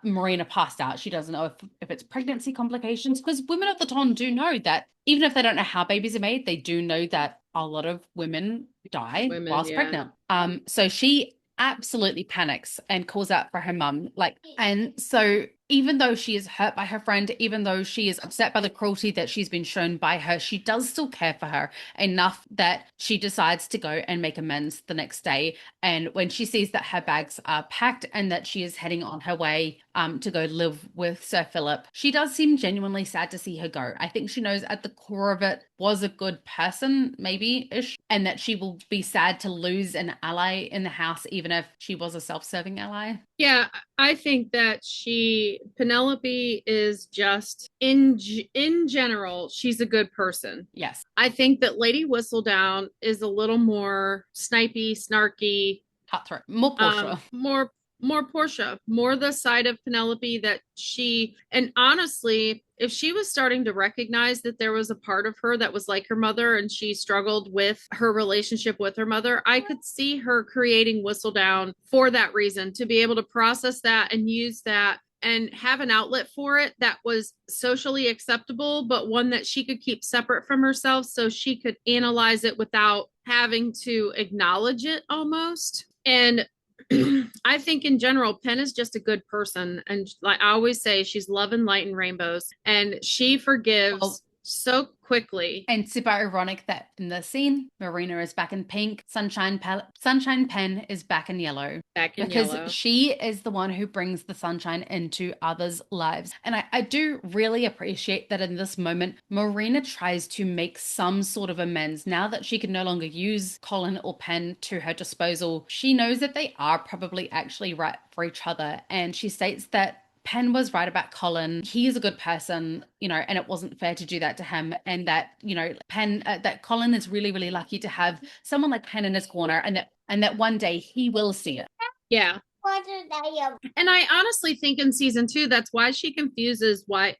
Marina passed out. She doesn't know if it's pregnancy complications, because women of the Ton do know that even if they don't know how babies are made, they do know that a lot of women die whilst pregnant. So she absolutely panics and calls out for her mum, and so even though she is hurt by her friend, even though she is upset by the cruelty that she's been shown by her, she does still care for her enough that she decides to go and make amends the next day. And when she sees that her bags are packed and that she is heading on her way to go live with Sir Philip, she does seem genuinely sad to see her go. I think she knows at the core of it was a good person, maybe-ish, and that she will be sad to lose an ally in the house, even if she was a self-serving ally. Yeah, I think that Penelope is just, in general, she's a good person. Yes. I think that Lady Whistledown is a little more snipey, snarky. Cutthroat. More Portia. More Portia, more the side of Penelope that and honestly, if she was starting to recognize that there was a part of her that was like her mother and she struggled with her relationship with her mother, I could see her creating Whistledown for that reason, to be able to process that and use that and have an outlet for it that was socially acceptable, but one that she could keep separate from herself so she could analyze it without having to acknowledge it almost. And I think in general, Pen is just a good person. And like I always say, she's love and light and rainbows. And she forgives so quickly. And super ironic that in this scene, Marina is back in pink, Sunshine Pen is back in yellow. Back in because yellow. she is the one who brings the sunshine into others' lives. And I do really appreciate that in this moment, Marina tries to make some sort of amends now that she can no longer use Colin or Pen to her disposal. She knows that they are probably actually right for each other. And she states that Pen was right about Colin. He is a good person, and it wasn't fair to do that to him. And that, that Colin is really, really lucky to have someone like Pen in his corner, and that one day he will see it. Yeah. And I honestly think in season 2, that's why she confuses why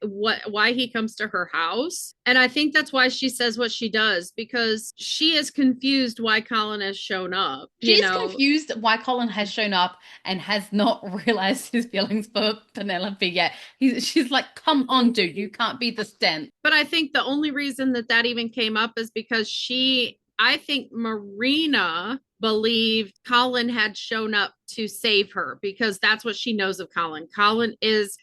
he comes to her house. And I think that's why she says what she does, because she is confused why Colin has shown up. She's confused why Colin has shown up and has not realized his feelings for Penelope yet. She's like, come on, dude, you can't be this dense. But I think the only reason that even came up is because I think Marina believed Colin had shown up to save her, because that's what she knows of Colin. Colin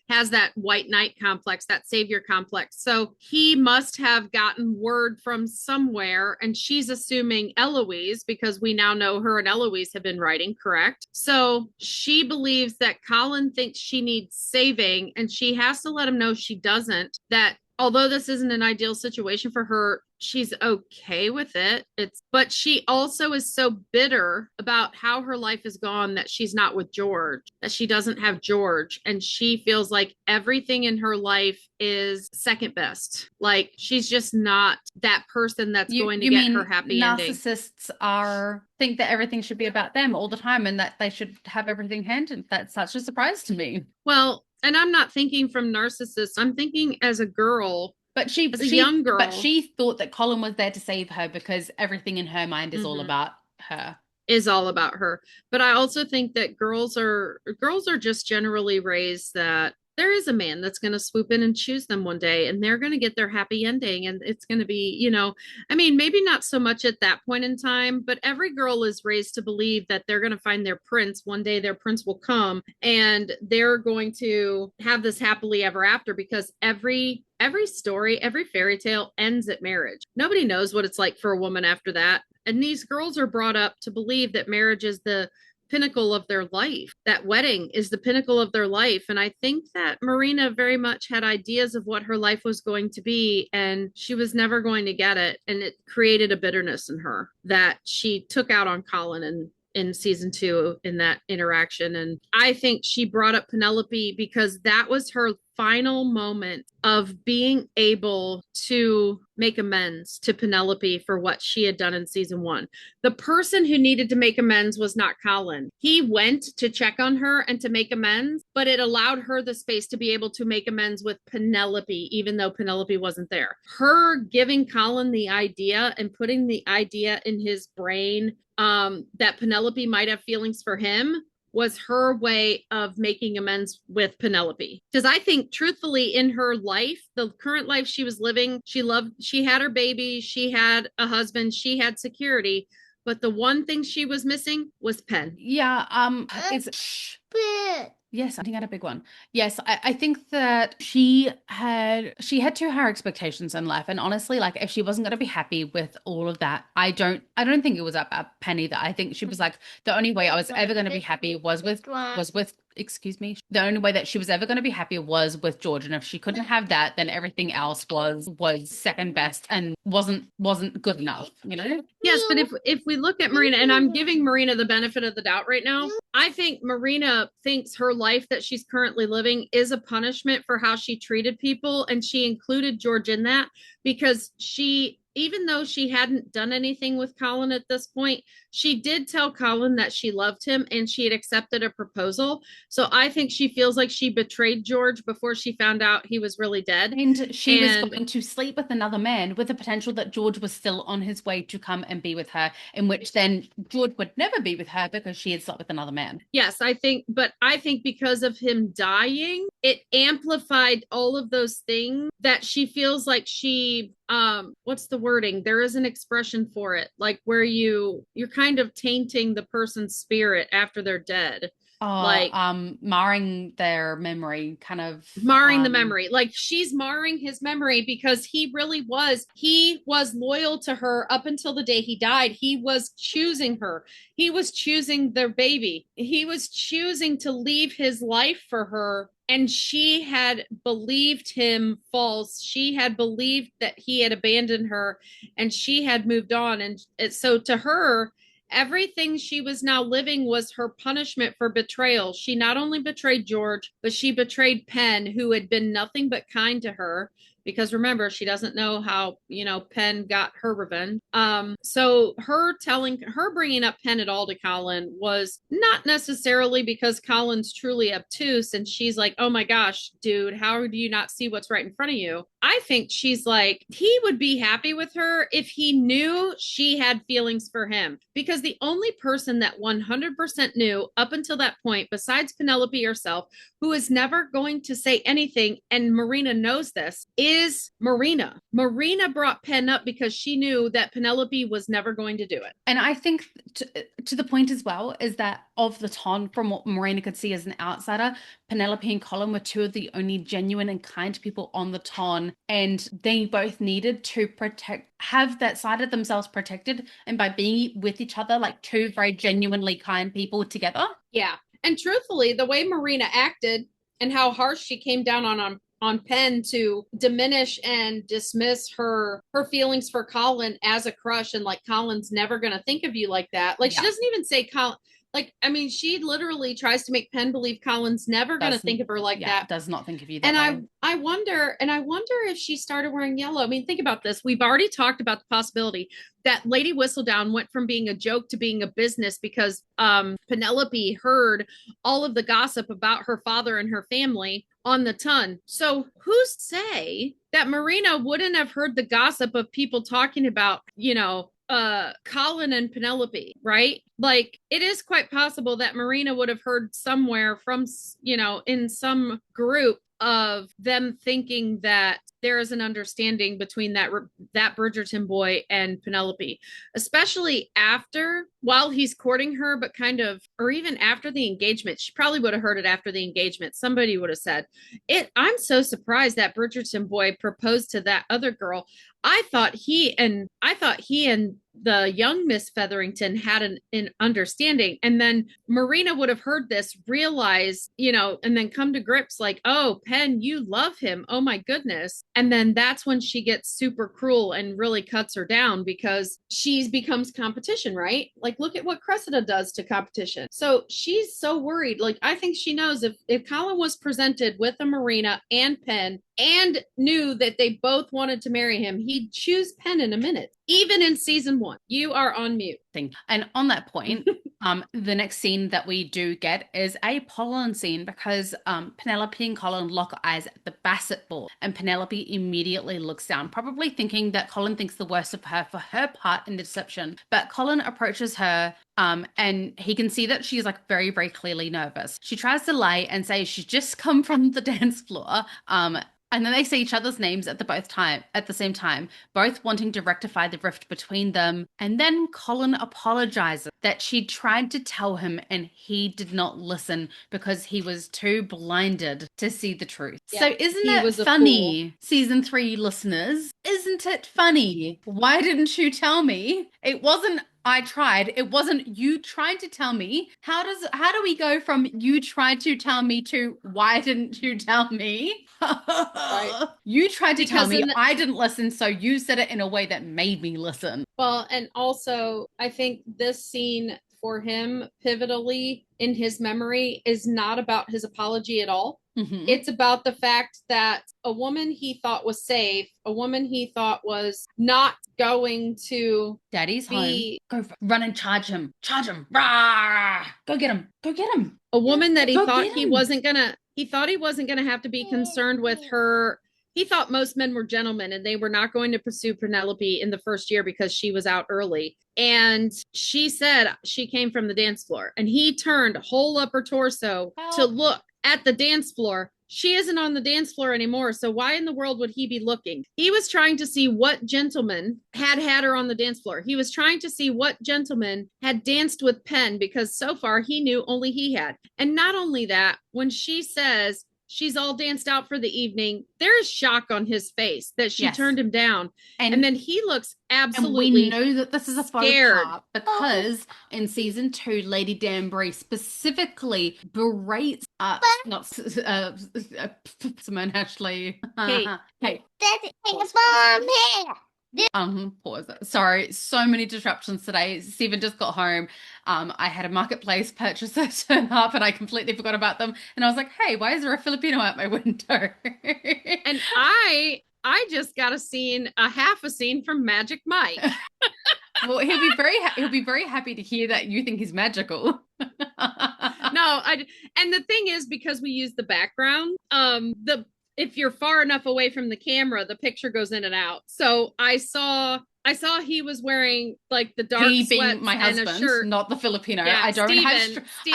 has that white knight complex, that savior complex. So he must have gotten word from somewhere, and she's assuming Eloise, because we now know her and Eloise have been writing, correct? So she believes that Colin thinks she needs saving, and she has to let him know she doesn't, that although this isn't an ideal situation for her, she's okay with it. But she also is so bitter about how her life has gone that she's not with George, that she doesn't have George. And she feels like everything in her life is second best. Like she's just not that person that's going to get her happy ending. Narcissists think that everything should be about them all the time and that they should have everything handed. That's such a surprise to me. Well, and I'm not thinking from narcissists. I'm thinking as a girl. As a young girl. But she thought that Colin was there to save her because everything in her mind is all about her. Is all about her. But I also think that girls are just generally raised that there is a man that's going to swoop in and choose them one day, and they're going to get their happy ending, and it's going to be, maybe not so much at that point in time, but every girl is raised to believe that they're going to find their prince one day. Their prince will come and they're going to have this happily ever after, because every story, every fairy tale ends at marriage. Nobody knows what it's like for a woman after that. And these girls are brought up to believe that marriage is the pinnacle of their life, that wedding is the pinnacle of their life. And I think that Marina very much had ideas of what her life was going to be, and she was never going to get it. And it created a bitterness in her that she took out on Colin in season 2 in that interaction. And I think she brought up Penelope because that was her final moment of being able to make amends to Penelope for what she had done in season 1. The person who needed to make amends was not Colin. He went to check on her and to make amends, but it allowed her the space to be able to make amends with Penelope, even though Penelope wasn't there. Her giving Colin the idea and putting the idea in his brain that Penelope might have feelings for him was her way of making amends with Penelope. Because I think truthfully in her life, the current life she was living, she had her baby, she had a husband, she had security, but the one thing she was missing was Pen. Yeah, yes, I think I had a big one. Yes, I think that she had too high expectations in life, and honestly, like if she wasn't going to be happy with all of that, I don't think it was about Pen either. I think she was like, the only way I was ever going to be happy was with excuse me, the only way that she was ever going to be happy was with George, and if she couldn't have that, then everything else was second best and wasn't good enough, Yes, but if we look at Marina, and I'm giving Marina the benefit of the doubt right now, I think Marina thinks her life that she's currently living is a punishment for how she treated people, and she included George in that because even though she hadn't done anything with Colin at this point, she did tell Colin that she loved him and she had accepted a proposal. So I think she feels like she betrayed George before she found out he was really dead. And she was going to sleep with another man with the potential that George was still on his way to come and be with her, in which then George would never be with her because she had slept with another man. Yes, I think because of him dying, it amplified all of those things that she feels like she what's the wording? There is an expression for it, like where you're kind of tainting the person's spirit after they're dead. Marring their memory, kind of marring the memory. Like she's marring his memory because he was loyal to her up until the day he died. He was choosing her. He was choosing their baby. He was choosing to leave his life for her. And she had believed him false. She had believed that he had abandoned her and she had moved on. And so to her, everything she was now living was her punishment for betrayal. She not only betrayed George, but she betrayed Penn, who had been nothing but kind to her. Because remember, she doesn't know how, Penn got her revenge. So her bringing up Penn at all to Colin was not necessarily because Colin's truly obtuse and she's like, oh my gosh, dude, how do you not see what's right in front of you? I think she's like, he would be happy with her if he knew she had feelings for him. Because the only person that 100% knew up until that point, besides Penelope herself, who is never going to say anything, and Marina knows this, is Marina. Marina brought Penn up because she knew that Penelope was never going to do it. And I think to the point as well is that of the ton, from what Marina could see as an outsider, Penelope and Colin were two of the only genuine and kind people on the ton, and they both needed to have that side of themselves protected, and by being with each other like two very genuinely kind people together. Yeah. And truthfully, the way Marina acted and how harsh she came down on Penn to diminish and dismiss her feelings for Colin as a crush, and like, Colin's never going to think of you like that. Like, she doesn't even say Colin. Like, I mean, she literally tries to make Penn believe Colin's never going to think of her like that. Does not think of you that and way. I wonder if she started wearing yellow. I mean, think about this. We've already talked about the possibility that Lady Whistledown went from being a joke to being a business because Penelope heard all of the gossip about her father and her family on the ton. So who's to say that Marina wouldn't have heard the gossip of people talking about, Colin and Penelope, right? Like, it is quite possible that Marina would have heard somewhere from, in some group of them thinking that there is an understanding between that Bridgerton boy and Penelope, especially while he's courting her, but or even after the engagement. She probably would have heard it after the engagement. Somebody would have said it. I'm so surprised that Bridgerton boy proposed to that other girl. I thought he and the young Miss Featherington had an understanding. And then Marina would have heard this, realize, and then come to grips like, oh, Penn, you love him. Oh my goodness. And then that's when she gets super cruel and really cuts her down because she becomes competition, right? Like, look at what Cressida does to competition. So she's so worried. Like, I think she knows if Colin was presented with a Marina and Penn and knew that they both wanted to marry him, he'd choose Penn in a minute. Even in season 1. You are on mute. And on that point, the next scene that we do get is a pollen scene because Penelope and Colin lock eyes at the basset ball, and Penelope immediately looks down, probably thinking that Colin thinks the worst of her for her part in the deception. But Colin approaches her and he can see that she's like very, very clearly nervous. She tries to lie and say she's just come from the dance floor. And then they say each other's names at the same time, both wanting to rectify the rift between them. And then Colin apologizes that she tried to tell him and he did not listen because he was too blinded to see the truth. Yeah, so isn't it funny, season 3 listeners? Isn't it funny? Why didn't you tell me? It wasn't I tried. It wasn't you tried to tell me. How do we go from you tried to tell me to why didn't you tell me? Right. You tried to tell me, I didn't listen, so you said it in a way that made me listen. Well, and also I think this scene for him pivotally in his memory is not about his apology at all. Mm-hmm. It's about the fact that a woman he thought was safe, a woman he thought was not going to Daddy's home. Go run and charge him. Charge him. Rah! Go get him. Go get him. A woman that he thought he wasn't gonna have to be concerned with her. He thought most men were gentlemen and they were not going to pursue Penelope in the first year because she was out early. And she said she came from the dance floor, and he turned whole upper torso to look at the dance floor. she isn't on the dance floor anymore. So why in the world would he be looking? He was trying to see what gentleman had her on the dance floor. He was trying to see what gentleman had danced with Penn, because so far he knew only he had. And not only that, when she says she's all danced out for the evening, there is shock on his face that she turned him down. And then he looks absolutely and we know that this is a faux pas because in season 2, Lady Danbury specifically berates Simone Ashley. Kate. That's a bomb here. Pause. Sorry, so many disruptions today. Stephen just got home. I had a marketplace purchaser turn up and I completely forgot about them. And I was like, hey, why is there a Filipino at my window? And I just got half a scene from Magic Mike. Well, he'll be very happy to hear that you think he's magical. And the thing is, because we use the background, if you're far enough away from the camera, the picture goes in and out. So I saw he was wearing like the dark sweats being my husband, and a shirt. Not the Filipino. Yeah, I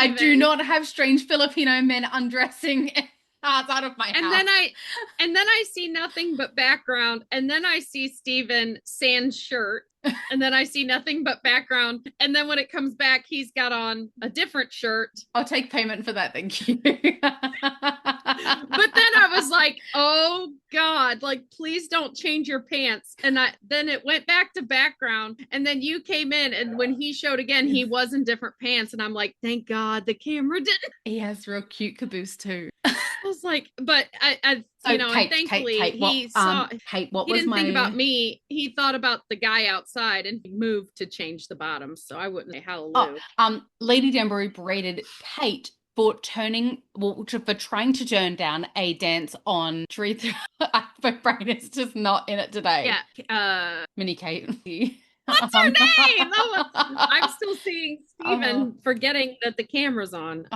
do not have strange Filipino men undressing outside of my house. And then I see nothing but background, and then I see Stephen sans shirt, and then I see nothing but background, and then when it comes back, he's got on a different shirt. I'll take payment for that, thank you. But then I was like, oh God, like, please don't change your pants. And then it went back to background, and then you came in, and when he showed again, he was in different pants, and I'm like, thank God the camera didn't. He has real cute caboose too. I was like, but Kate, and thankfully he saw. Kate, what he was didn't my... think about me. He thought about the guy outside, and he moved to change the bottoms. So I wouldn't say hallelujah. Lady Danbury berated Kate for trying to turn down a dance on Teresa. My brain is just not in it today. Yeah. Mini Kate. What's her name? I'm still seeing Stephen forgetting that the camera's on.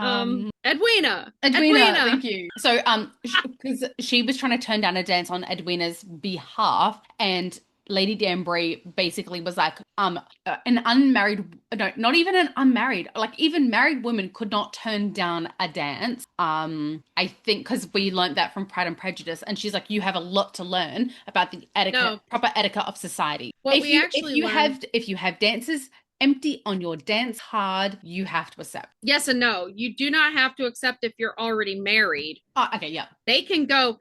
Edwina. Thank you. So, because she was trying to turn down a dance on Edwina's behalf, and Lady Danbury basically was like, not even an unmarried, like even married women could not turn down a dance. I think because we learned that from Pride and Prejudice, and she's like, you have a lot to learn about the proper etiquette of society. If you have dancers empty on your dance card, you have to accept. Yes and no. You do not have to accept if you're already married. Oh, okay, yeah. They can go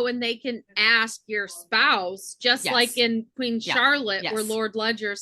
and they can ask your spouse, just like in Queen Charlotte, where Lord Ledger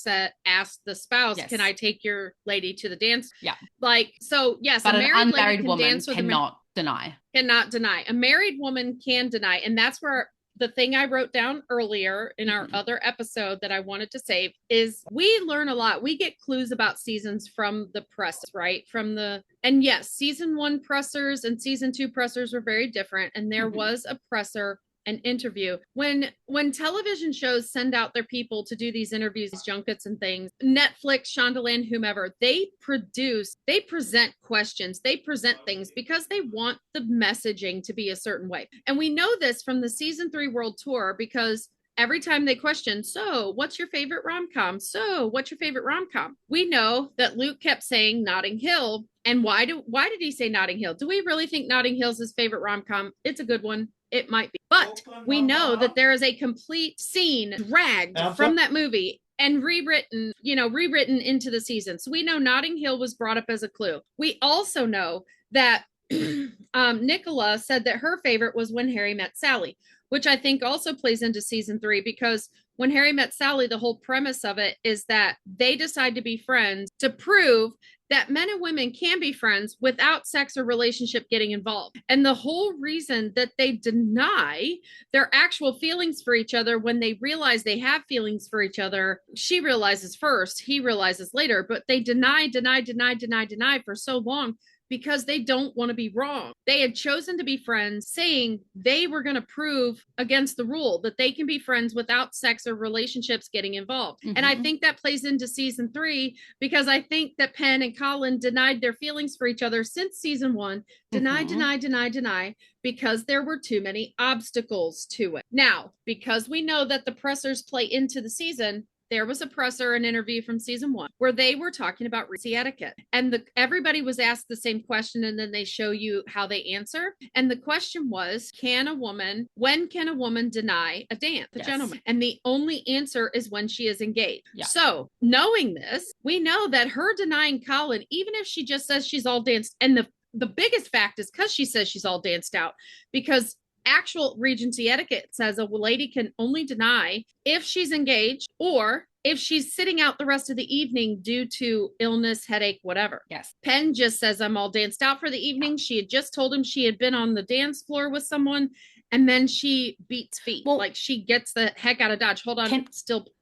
asked the spouse, can I take your lady to the dance? Yeah. Like, so yes, but a an unmarried woman cannot deny. Cannot deny. A married woman can deny. And that's where the thing I wrote down earlier in our other episode that I wanted to save is we learn a lot. We get clues about seasons from the press, right? And yes, season 1 pressers and season 2 pressers were very different. And there was a presser, an interview. When television shows send out their people to do these interviews, these junkets and things, Netflix, Shondaland, whomever, they present questions, they present things because they want the messaging to be a certain way. And we know this from the season 3 world tour, because every time they question, so what's your favorite rom-com? So what's your favorite rom-com? We know that Luke kept saying Notting Hill. And why did he say Notting Hill? Do we really think Notting Hill's his favorite rom-com? It's a good one. It might be. But we know that there is a complete scene dragged from that movie and rewritten into the season. So we know Notting Hill was brought up as a clue. We also know that Nicola said that her favorite was When Harry Met Sally, which I think also plays into season 3, because When Harry Met Sally, the whole premise of it is that they decide to be friends to prove that men and women can be friends without sex or relationship getting involved. And the whole reason that they deny their actual feelings for each other when they realize they have feelings for each other, she realizes first, he realizes later, but they deny for so long because they don't want to be wrong. They had chosen to be friends, saying they were going to prove against the rule that they can be friends without sex or relationships getting involved. And I think that plays into season 3, because I think that Penn and Colin denied their feelings for each other since season 1. Deny, because there were too many obstacles to it. Now, because we know that the pressers play into the season, there was a presser, an interview from season 1 where they were talking about etiquette, and everybody was asked the same question, and then they show you how they answer. And the question was, when can a woman deny a dance, a gentleman? And the only answer is when she is engaged. Yeah. So knowing this, we know that her denying Colin, even if she just says she's all danced, and the biggest fact is because she says she's all danced out, because actual Regency etiquette says a lady can only deny if she's engaged or if she's sitting out the rest of the evening due to illness, headache, whatever. Yes. Penn just says, I'm all danced out for the evening. She had just told him she had been on the dance floor with someone, and then she beats feet. Well, like she gets the heck out of Dodge. Hold on.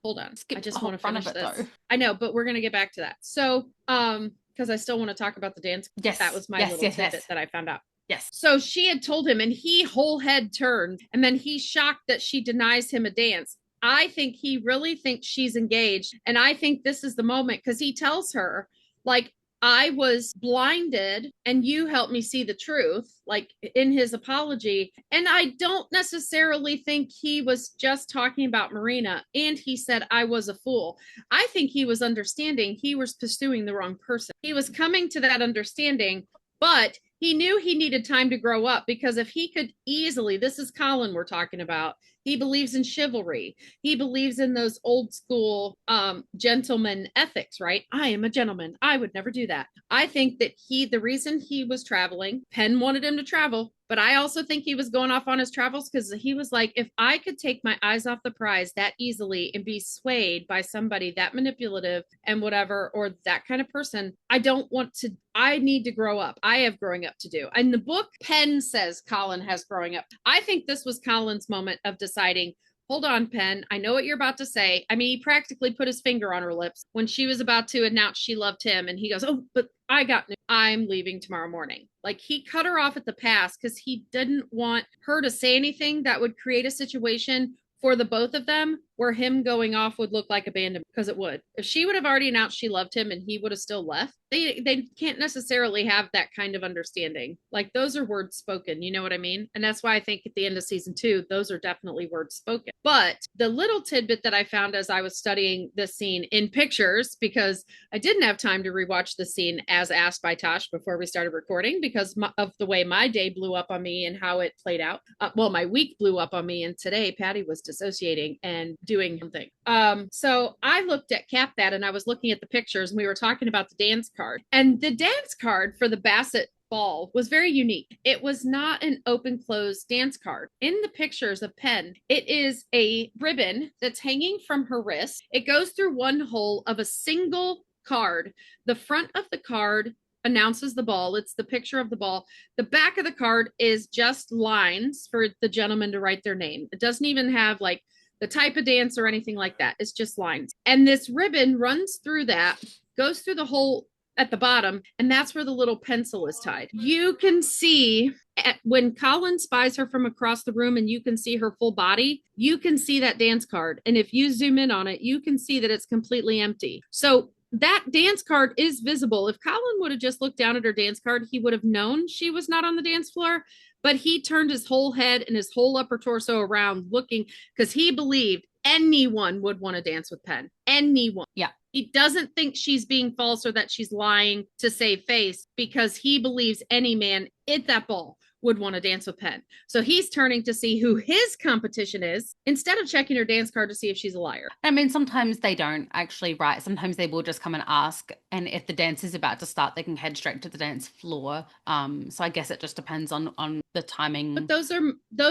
Hold on. I just want to finish this. Though. I know, but we're going to get back to that. So, because I still want to talk about the dance. Yes. That was my little tidbit that I found out. Yes. So she had told him, and he whole head turned, and then he's shocked that she denies him a dance. I think he really thinks she's engaged. And I think this is the moment, because he tells her, like, I was blinded and you helped me see the truth, like in his apology. And I don't necessarily think he was just talking about Marina. And he said, I was a fool. I think he was understanding he was pursuing the wrong person. He was coming to that understanding, but he knew he needed time to grow up, because if he could easily, this is Colin we're talking about, he believes in chivalry. He believes in those old school gentleman ethics, right? I am a gentleman. I would never do that. I think that the reason he was traveling, Penn wanted him to travel, but I also think he was going off on his travels because he was like, if I could take my eyes off the prize that easily and be swayed by somebody that manipulative and whatever, or that kind of person, I need to grow up. I have growing up to do. In the book, Penn says Colin has growing up. I think this was Colin's moment of deciding, hold on, Penn, I know what you're about to say. I mean, he practically put his finger on her lips when she was about to announce she loved him. And he goes, oh, but I got news. I'm leaving tomorrow morning. Like, he cut her off at the pass because he didn't want her to say anything that would create a situation for the both of them where him going off would look like abandonment, because it would. If she would have already announced she loved him and he would have still left, they can't necessarily have that kind of understanding. Like, those are words spoken, you know what I mean? And that's why I think at the end of season 2, those are definitely words spoken. But the little tidbit that I found as I was studying this scene in pictures, because I didn't have time to rewatch the scene as asked by Tosh before we started recording because of the way my day blew up on me and how it played out. My week blew up on me, and today Patty was dissociating and doing something. So I looked at that, and I was looking at the pictures, and we were talking about the dance card. And the dance card for the Bassett ball was very unique. It was not an open closed dance card. In the pictures of Penn, it is a ribbon that's hanging from her wrist. It goes through one hole of a single card. The front of the card announces the ball. It's the picture of the ball. The back of the card is just lines for the gentleman to write their name. It doesn't even have like the type of dance or anything like that. It's just lines. And this ribbon runs through that, goes through the hole at the bottom, and that's where the little pencil is tied. You can see when Colin spies her from across the room and you can see her full body, you can see that dance card. And if you zoom in on it, you can see that it's completely empty. So that dance card is visible. If Colin would have just looked down at her dance card, he would have known she was not on the dance floor. But he turned his whole head and his whole upper torso around looking, because he believed anyone would want to dance with Penn. Anyone. Yeah. He doesn't think she's being false or that she's lying to save face, because he believes any man at that ball would want to dance with Penn. So he's turning to see who his competition is instead of checking her dance card to see if she's a liar. I mean, sometimes they don't actually write. Sometimes they will just come and ask. And if the dance is about to start, they can head straight to the dance floor. So I guess it just depends on the timing. But those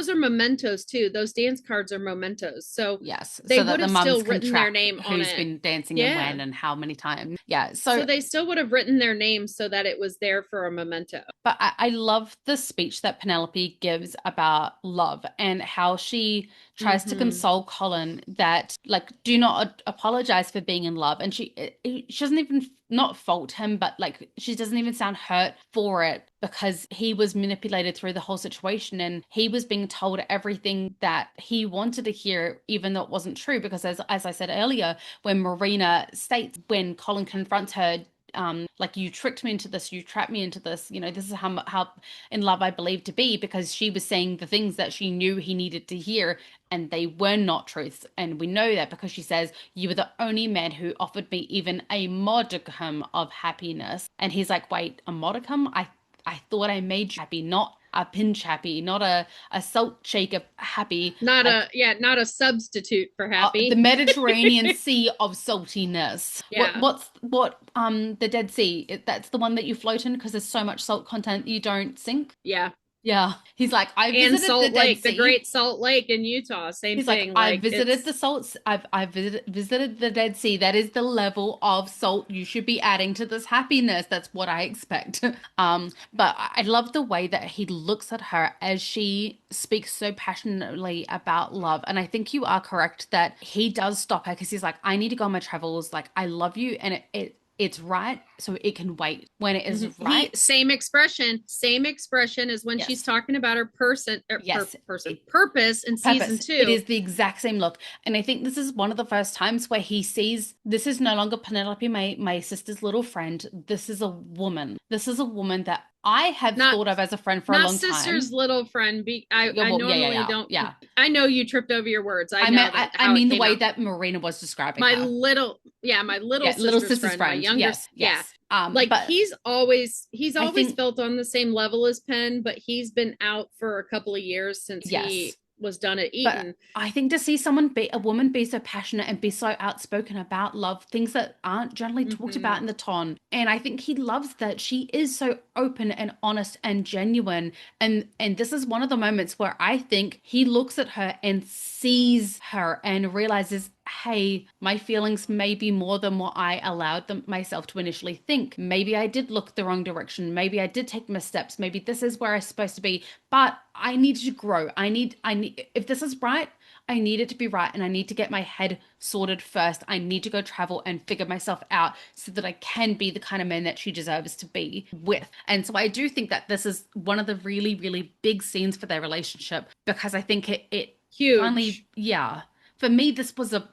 are mementos too. Those dance cards are mementos. So yes, they so would have still written their name on it. Who's been dancing and when and how many times. Yeah. So they still would have written their name so that it was there for a memento. But I love the speech that Penelope gives about love and how she tries to console Colin that, like, do not apologize for being in love. And she doesn't even not fault him, but like she doesn't even sound hurt for it, because he was manipulated through the whole situation and he was being told everything that he wanted to hear, even though it wasn't true. Because as I said earlier, when Marina states, when Colin confronts her, like, you tricked me into this, you trapped me into this, you know, this is how in love I believe to be, because she was saying the things that she knew he needed to hear, and they were not truths. And we know that because she says, you were the only man who offered me even a modicum of happiness. And he's like, wait, a modicum? I thought I made you happy, not a pinch happy, not a salt shaker happy. Not like, not a substitute for happy. the Mediterranean Sea of saltiness. Yeah. What the Dead Sea? That's the one that you float in because there's so much salt content you don't sink. Yeah. Yeah. He's like, I And visited Salt the Dead Lake, Sea. the Great Salt Lake in Utah, same He's thing. like, I visited the salts. I've visited the Dead Sea. That is the level of salt you should be adding to this happiness. That's what I expect. But I love the way that he looks at her as she speaks so passionately about love. And I think you are correct that he does stop her because he's like, I need to go on my travels. Like, I love you, and it's right, so it can wait. When it is right. Same expression as when Yes. she's talking about her Yes. purpose in season 2. It is the exact same look. And I think this is one of the first times where he sees this is no longer Penelope, my sister's little friend. This is a woman. This is a woman that I have thought of as a friend for a long time. Not sister's little friend. I normally don't. Yeah. I know you tripped over your words. I mean the way that Marina was describing my her. little sister's friend. My youngest, yes. He's always felt on the same level as Penn, but he's been out for a couple of years since he was done at Eton. But I think to see a woman be so passionate and be so outspoken about love, things that aren't generally talked about in the ton. And I think he loves that she is so open and honest and genuine. And this is one of the moments where I think he looks at her and sees her and realizes, hey, my feelings may be more than what I allowed myself to initially think. Maybe I did look the wrong direction. Maybe I did take missteps. Maybe this is where I'm supposed to be, but I need to grow. I need, if this is right, I need it to be right, and I need to get my head sorted first. I need to go travel and figure myself out so that I can be the kind of man that she deserves to be with. And so I do think that this is one of the really, really big scenes for their relationship, because I think it huge. Finally, for me, this was a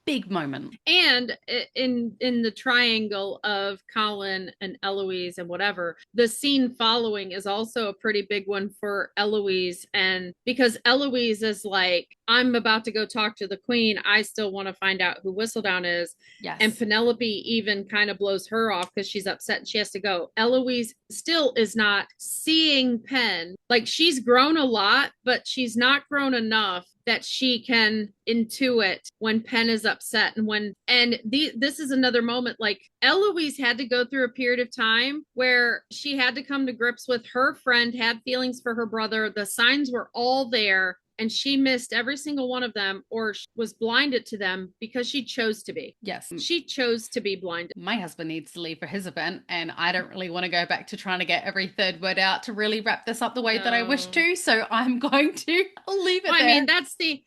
big moment. And in the triangle of Colin and Eloise and whatever, the scene following is also a pretty big one for Eloise. And because Eloise is like, I'm about to go talk to the queen, I still want to find out who Whistledown is. Yes. And Penelope even kind of blows her off because she's upset and she has to go. Eloise still is not seeing Penn. Like, she's grown a lot, but she's not grown enough that she can intuit when Penn is upset. This is another moment, like, Eloise had to go through a period of time where she had to come to grips with her friend had feelings for her brother. The signs were all there, and she missed every single one of them, or was blinded to them because she chose to be. Yes. She chose to be blinded. My husband needs to leave for his event, and I don't really want to go back to trying to get every third word out to really wrap this up the way that I wish to. So I'm going to leave it there. I mean, that's the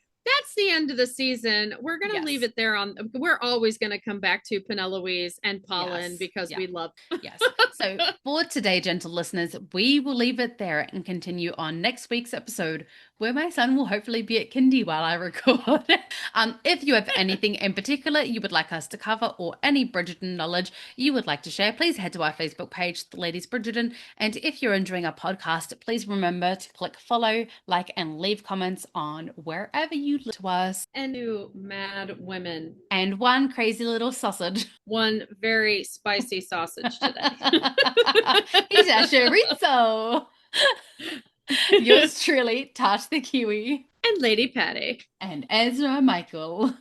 end of the season. We're going to leave it there. We're always going to come back to Penelope and Colin because we love. Yes. So for today, gentle listeners, we will leave it there and continue on next week's episode, where my son will hopefully be at kindy while I record. If you have anything in particular you would like us to cover, or any Bridgerton knowledge you would like to share, please head to our Facebook page, The Ladies Bridgerton. And if you're enjoying our podcast, please remember to click follow, like, and leave comments on wherever you listen to us. And two mad women. And one crazy little sausage. One very spicy sausage today. He's a chorizo. Yours truly, Tash the Kiwi. And Lady Patty. And Ezra Michael.